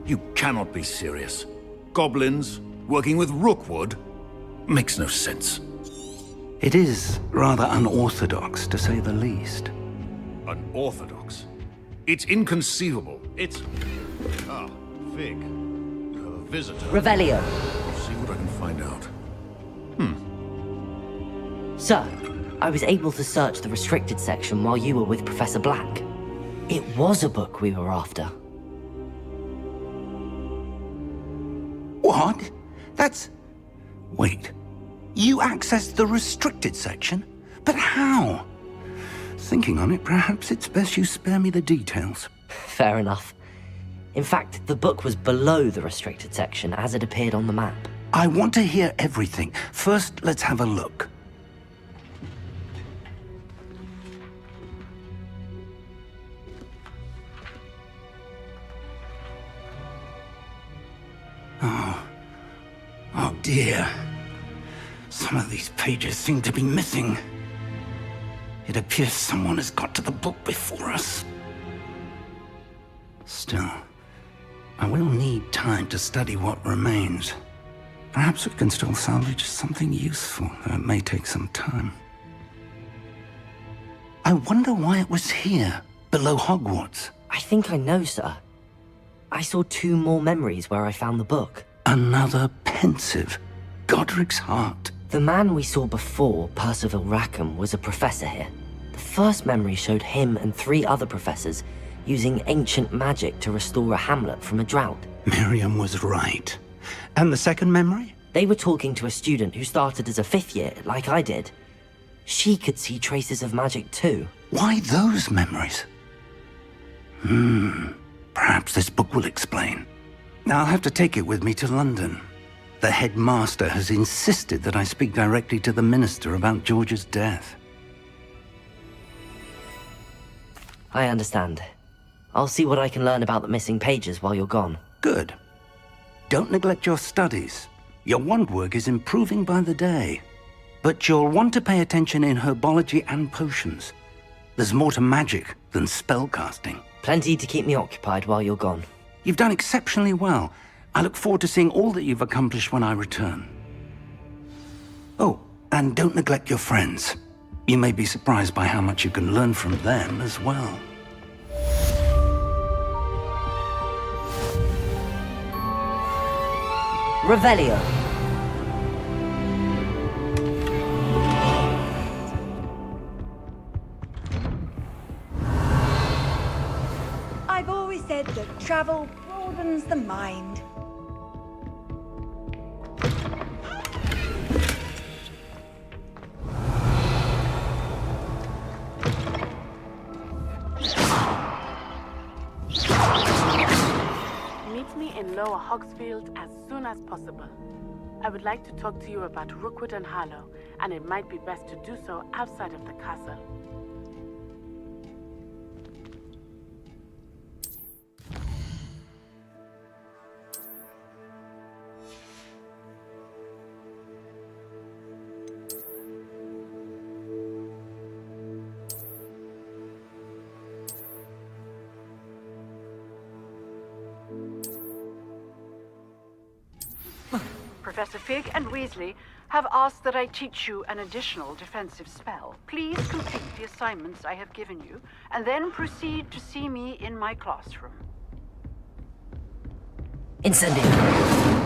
You cannot be serious. Goblins working with Rookwood? Makes no sense. It is rather unorthodox, to say the least. Unorthodox? It's inconceivable. It's... Ah, Fig. You have a visitor. Revelio. I'll see what I can find out. Sir, I was able to search the restricted section while you were with Professor Black. It was a book we were after. What? That's... Wait. You accessed the restricted section? But how? Thinking on it, perhaps it's best you spare me the details. Fair enough. In fact, the book was below the restricted section as it appeared on the map. I want to hear everything. First, let's have a look. Oh dear. Some of these pages seem to be missing. It appears someone has got to the book before us. Still, I will need time to study what remains. Perhaps we can still salvage something useful, though it may take some time. I wonder why it was here, below Hogwarts. I think I know, sir. I saw 2 more memories where I found the book. Another pensive. Godric's heart. The man we saw before, Percival Rackham, was a professor here. The first memory showed him and 3 other professors using ancient magic to restore a hamlet from a drought. Miriam was right. And the second memory? They were talking to a student who started as a 5th year, like I did. She could see traces of magic too. Why those memories? Perhaps this book will explain. I'll have to take it with me to London. The headmaster has insisted that I speak directly to the minister about George's death. I understand. I'll see what I can learn about the missing pages while you're gone. Good. Don't neglect your studies. Your wand work is improving by the day. But you'll want to pay attention in herbology and potions. There's more to magic than spellcasting. Plenty to keep me occupied while you're gone. You've done exceptionally well. I look forward to seeing all that you've accomplished when I return. Oh, and don't neglect your friends. You may be surprised by how much you can learn from them as well. Revelio. I've always said that travel broadens the mind. Meet me in restore Hogsfield as soon as possible. I would like to talk to you about Rookwood and Harlow, and it might be best to do so outside of the castle. Professor Fig and Weasley have asked that I teach you an additional defensive spell. Please complete the assignments I have given you, and then proceed to see me in my classroom. Incendio.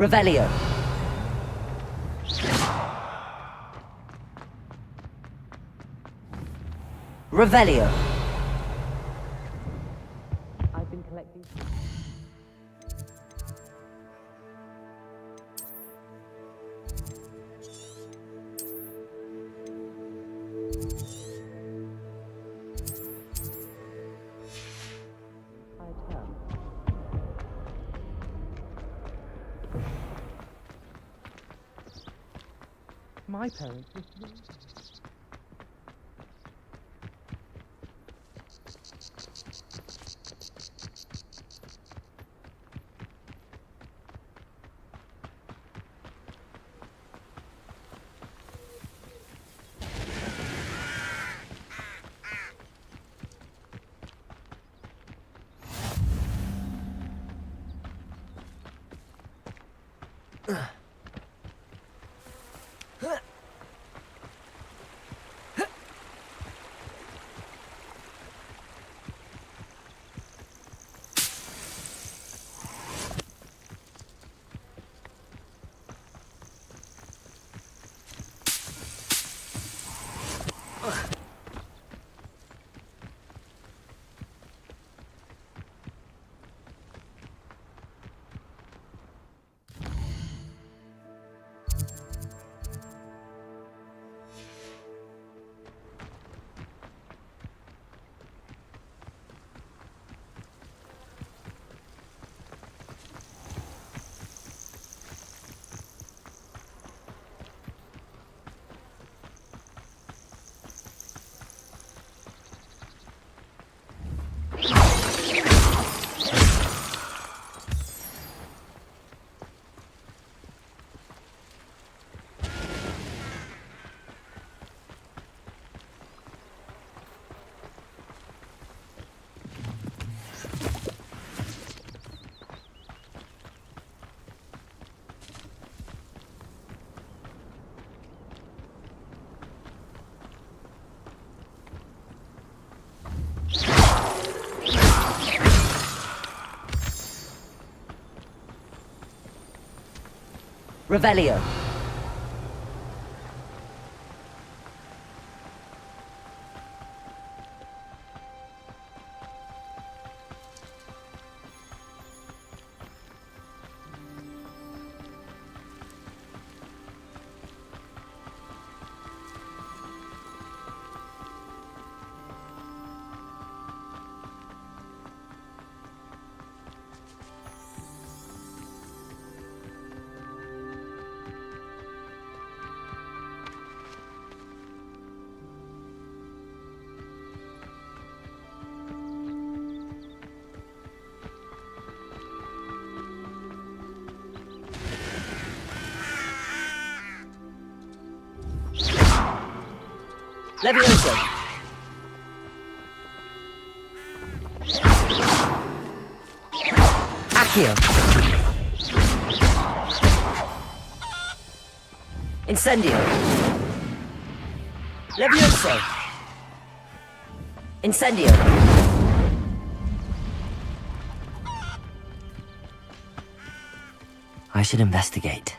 Revelio. Revelio. I've been collecting. My parents. Revelio. Levioso. Accio. Incendio. Levioso. Incendio. I should investigate.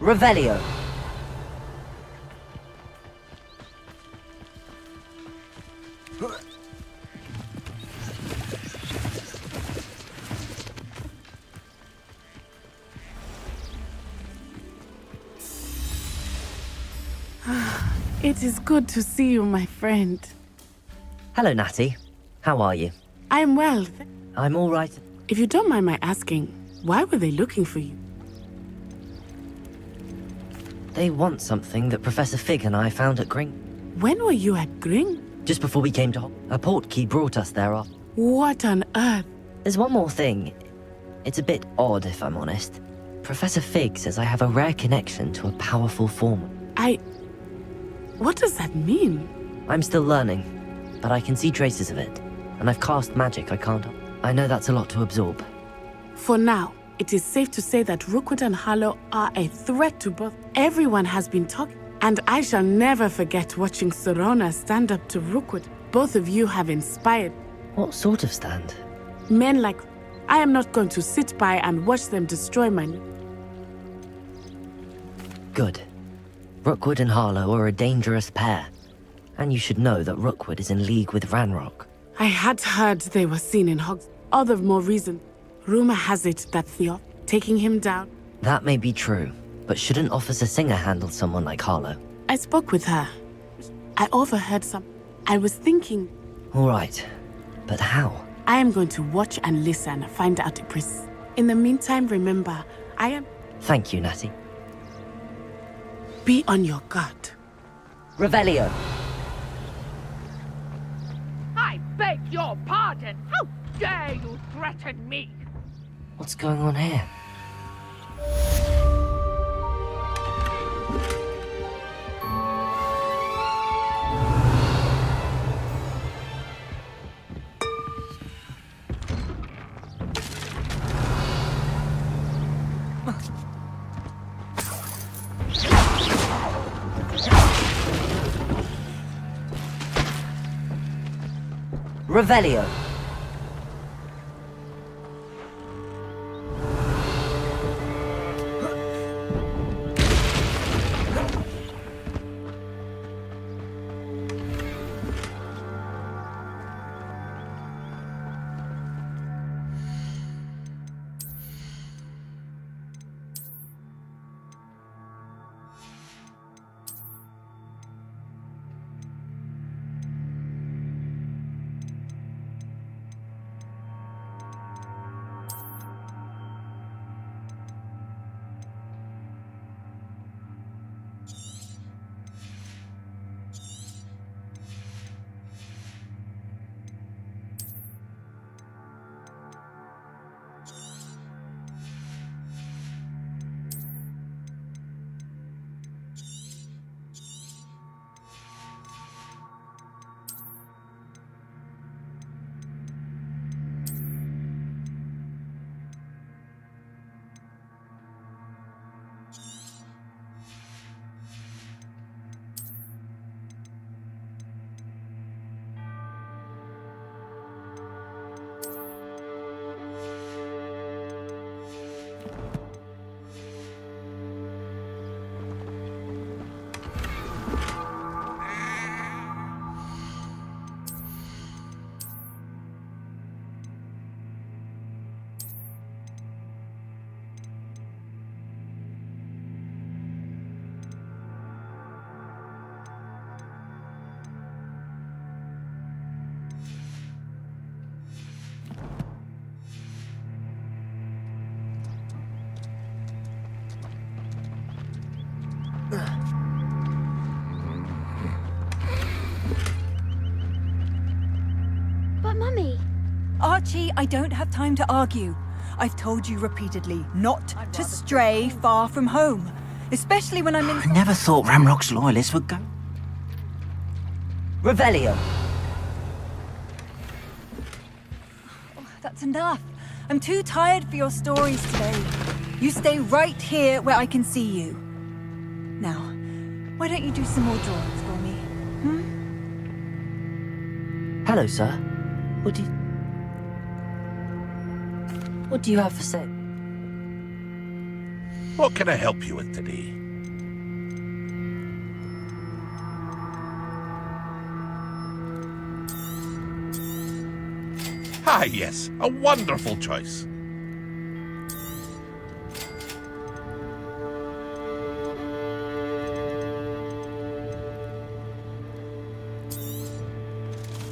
Revelio. It is good to see you, my friend. Hello, Natty. How are you? I'm well. I'm all right. If you don't mind my asking, why were they looking for you? They want something that Professor Fig and I found at Gring. When were you at Gring? Just before we came to... A portkey brought us there off. What on earth? There's one more thing. It's a bit odd, if I'm honest. Professor Fig says I have a rare connection to a powerful form. What does that mean? I'm still learning, but I can see traces of it. And I've cast magic I can't... I know that's a lot to absorb. For now, it is safe to say that Rookwood and Harlow are a threat to both. Everyone has been talking, and I shall never forget watching Sorona stand up to Rookwood. Both of you have inspired. What sort of stand? Men like... I am not going to sit by and watch them destroy my... Good. Rookwood and Harlow are a dangerous pair. And you should know that Rookwood is in league with Ranrock. I had heard they were seen in Hogs. All the more reason. Rumor has it that Theo taking him down. That may be true, but shouldn't Officer Singer handle someone like Harlow? I spoke with her. I overheard some. I was thinking... All right, but how? I am going to watch and listen, find out a priest. In the meantime, remember, I am... Thank you, Natty. Be on your guard. Revelio. I beg your pardon! How dare you threaten me? What's going on here? Revelio. Archie, I don't have time to argue. I've told you repeatedly not to stray far from home, especially when I'm in... I never thought Ramrock's loyalists would go. Revelio. Oh, that's enough. I'm too tired for your stories today. You stay right here where I can see you. Now, why don't you do some more drawings for me? Hello, sir. What do you have to say? What can I help you with today? Ah, yes, a wonderful choice.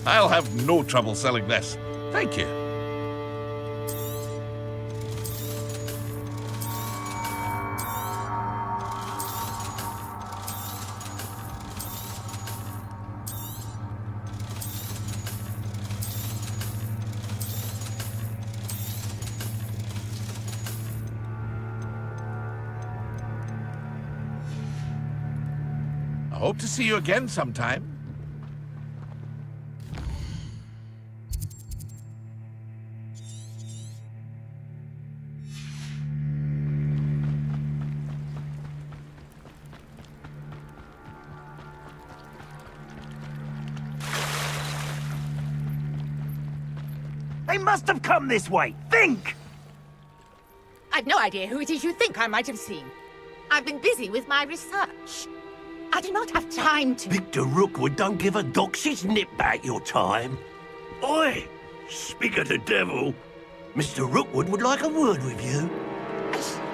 I'll have no trouble selling this. Thank you. I hope to see you again sometime. They must have come this way. Think! I've no idea who it is you think I might have seen. I've been busy with my research. I do not have time to... Victor Rookwood don't give a doxy's nip back your time. Oi! Speak of the devil. Mr. Rookwood would like a word with you.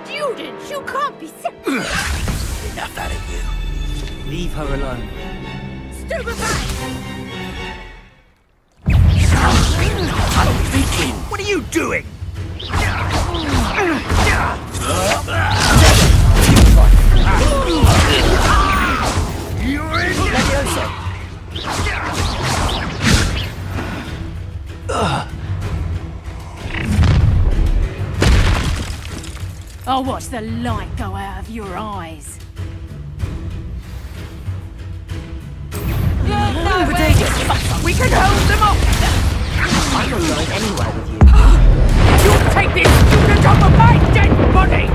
Students, you can't be so... Enough out of you. Leave her alone. Stupefy! What are you doing? I'll watch the light go out of your eyes. We can hold them off! I'm not going anywhere with you. You'll take this student off of my dead body!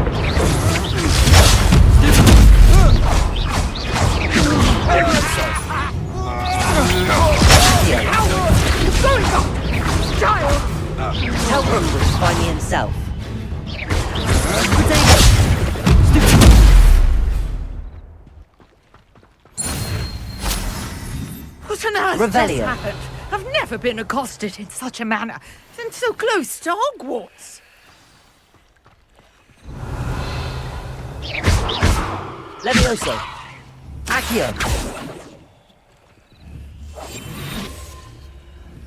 You're going off! Child! Tell Rookwood to find me himself. What on earth Revelio. just happened? I've never been accosted in such a manner, and so close to Hogwarts. Levioso. Accio.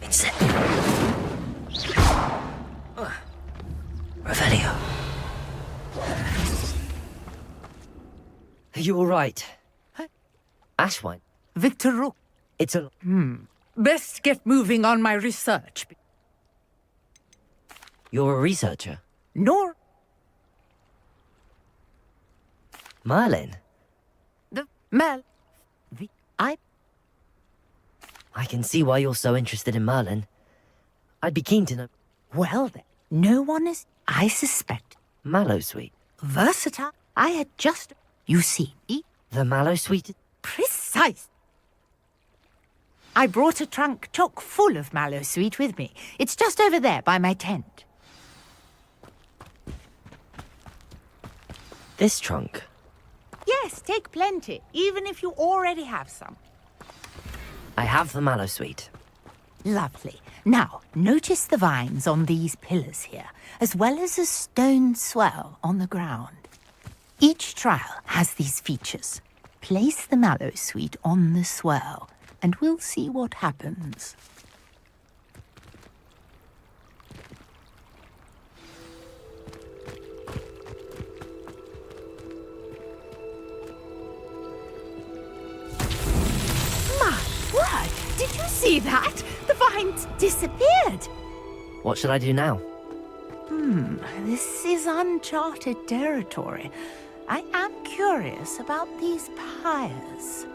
It's it. Revelio. Are you all right? Ashwine. Victor Rook. It's a... Best get moving on my research. You're a researcher? Nor Merlin? the I can see why you're so interested in Merlin. I'd be keen to know... Well then, no one is, I suspect. Mallowsweet. Versatile. I had just... You see, The Mallowsweet? precise. I brought a trunk chock full of Mallowsweet with me. It's just over there by my tent. This trunk? Yes, take plenty, even if you already have some. I have the Mallowsweet. Lovely. Now, notice the vines on these pillars here, as well as a stone swell on the ground. Each trial has these features. Place the Mallowsweet on the swell, and we'll see what happens. My word! Did you see that? The vines disappeared. What should I do now? This is uncharted territory. I am curious about these pyres.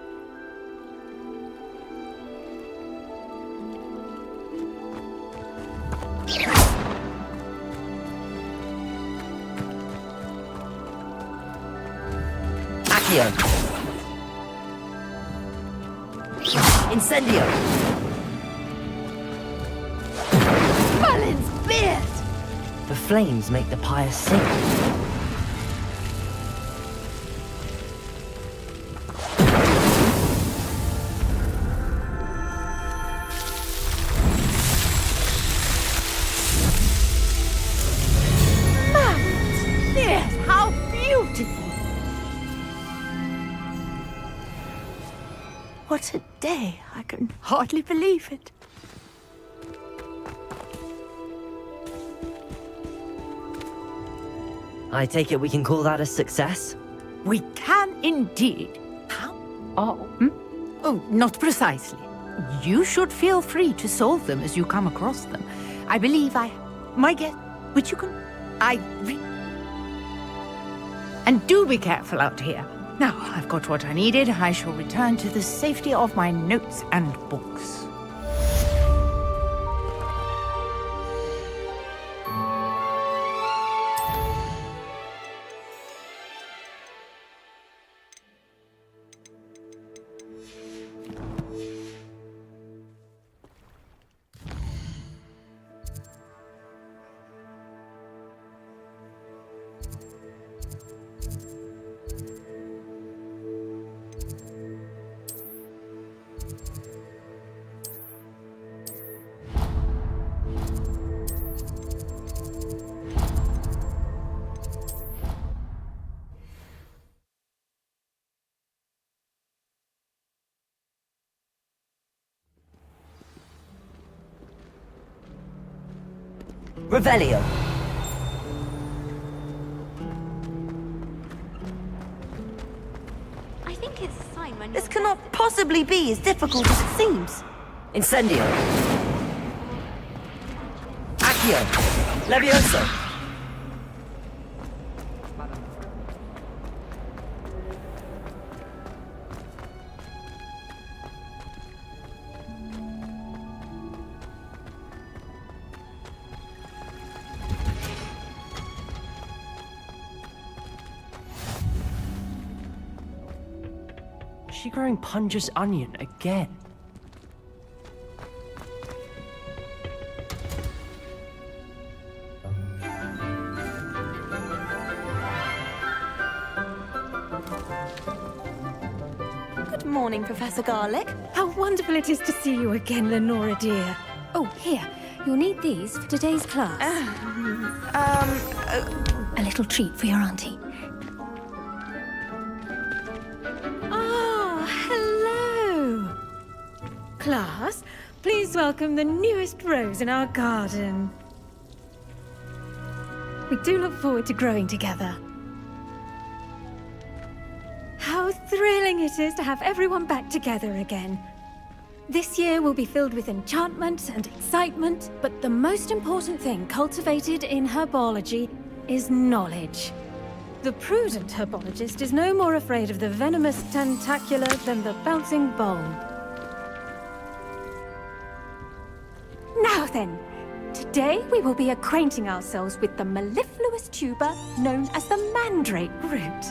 Accio! Incendio! Merlin's beard! The flames make the pyre sink. Merlin's beard! How beautiful! What a day! I can hardly believe it. I take it we can call that a success? We can indeed. How? Oh, not precisely. You should feel free to solve them as you come across them. I believe my guess, which you can, and do be careful out here. Now, I've got what I needed. I shall return to the safety of my notes and books. Revelio! I think it's a sign when this cannot possibly be as difficult as it seems. Incendio! Accio! Levioso! Is she growing Punja's onion again? Good morning, Professor Garlic. How wonderful it is to see you again, Lenora dear. Oh, here. You'll need these for today's class. A little treat for your auntie. Hello! Class, please welcome the newest rose in our garden. We do look forward to growing together. How thrilling it is to have everyone back together again. This year will be filled with enchantment and excitement, but the most important thing cultivated in herbology is knowledge. The prudent herbologist is no more afraid of the venomous tentacula than the bouncing bulb. Now then, today we will be acquainting ourselves with the mellifluous tuber known as the mandrake root.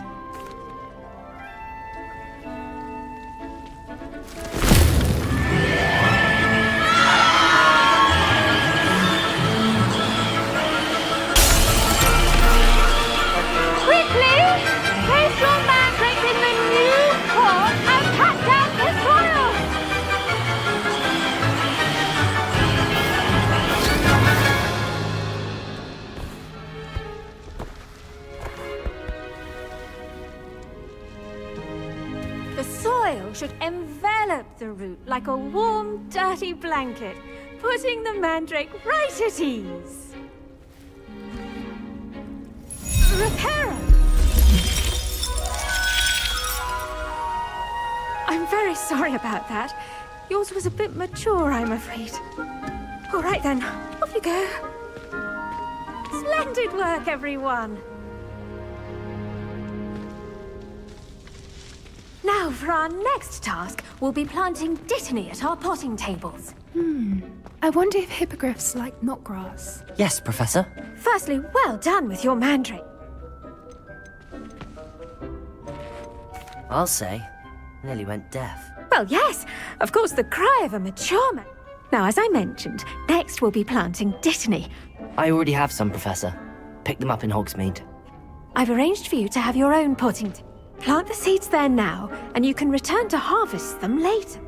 Should envelop the root like a warm, dirty blanket, putting the mandrake right at ease. Reparo! I'm very sorry about that. Yours was a bit mature, I'm afraid. All right then, off Off you go. Splendid work, everyone. Now, for our next task, we'll be planting dittany at our potting tables. I wonder if hippogriffs like knotgrass. Yes, Professor. Firstly, well done with your mandrake. I'll say. Nearly went deaf. Well, yes, of course, the cry of a mature man. Now, as I mentioned, next we'll be planting dittany. I already have some, Professor. Pick them up in Hogsmeade. I've arranged for you to have your own potting. Plant the seeds there now, and you can return to harvest them later.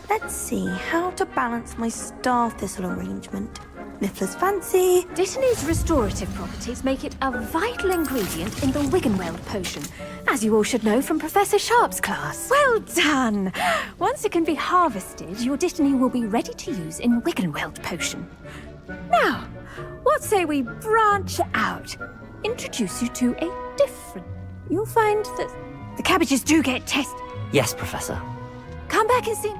Let's see how to balance my star thistle arrangement. Niffler's fancy. Dittany's restorative properties make it a vital ingredient in the Wiggenweld potion, as you all should know from Professor Sharp's class. Well done! Once it can be harvested, your dittany will be ready to use in Wiggenweld potion. Now, what say we branch out? Introduce you to a different... You'll find that the cabbages do get tested. Yes, Professor. Come back and see...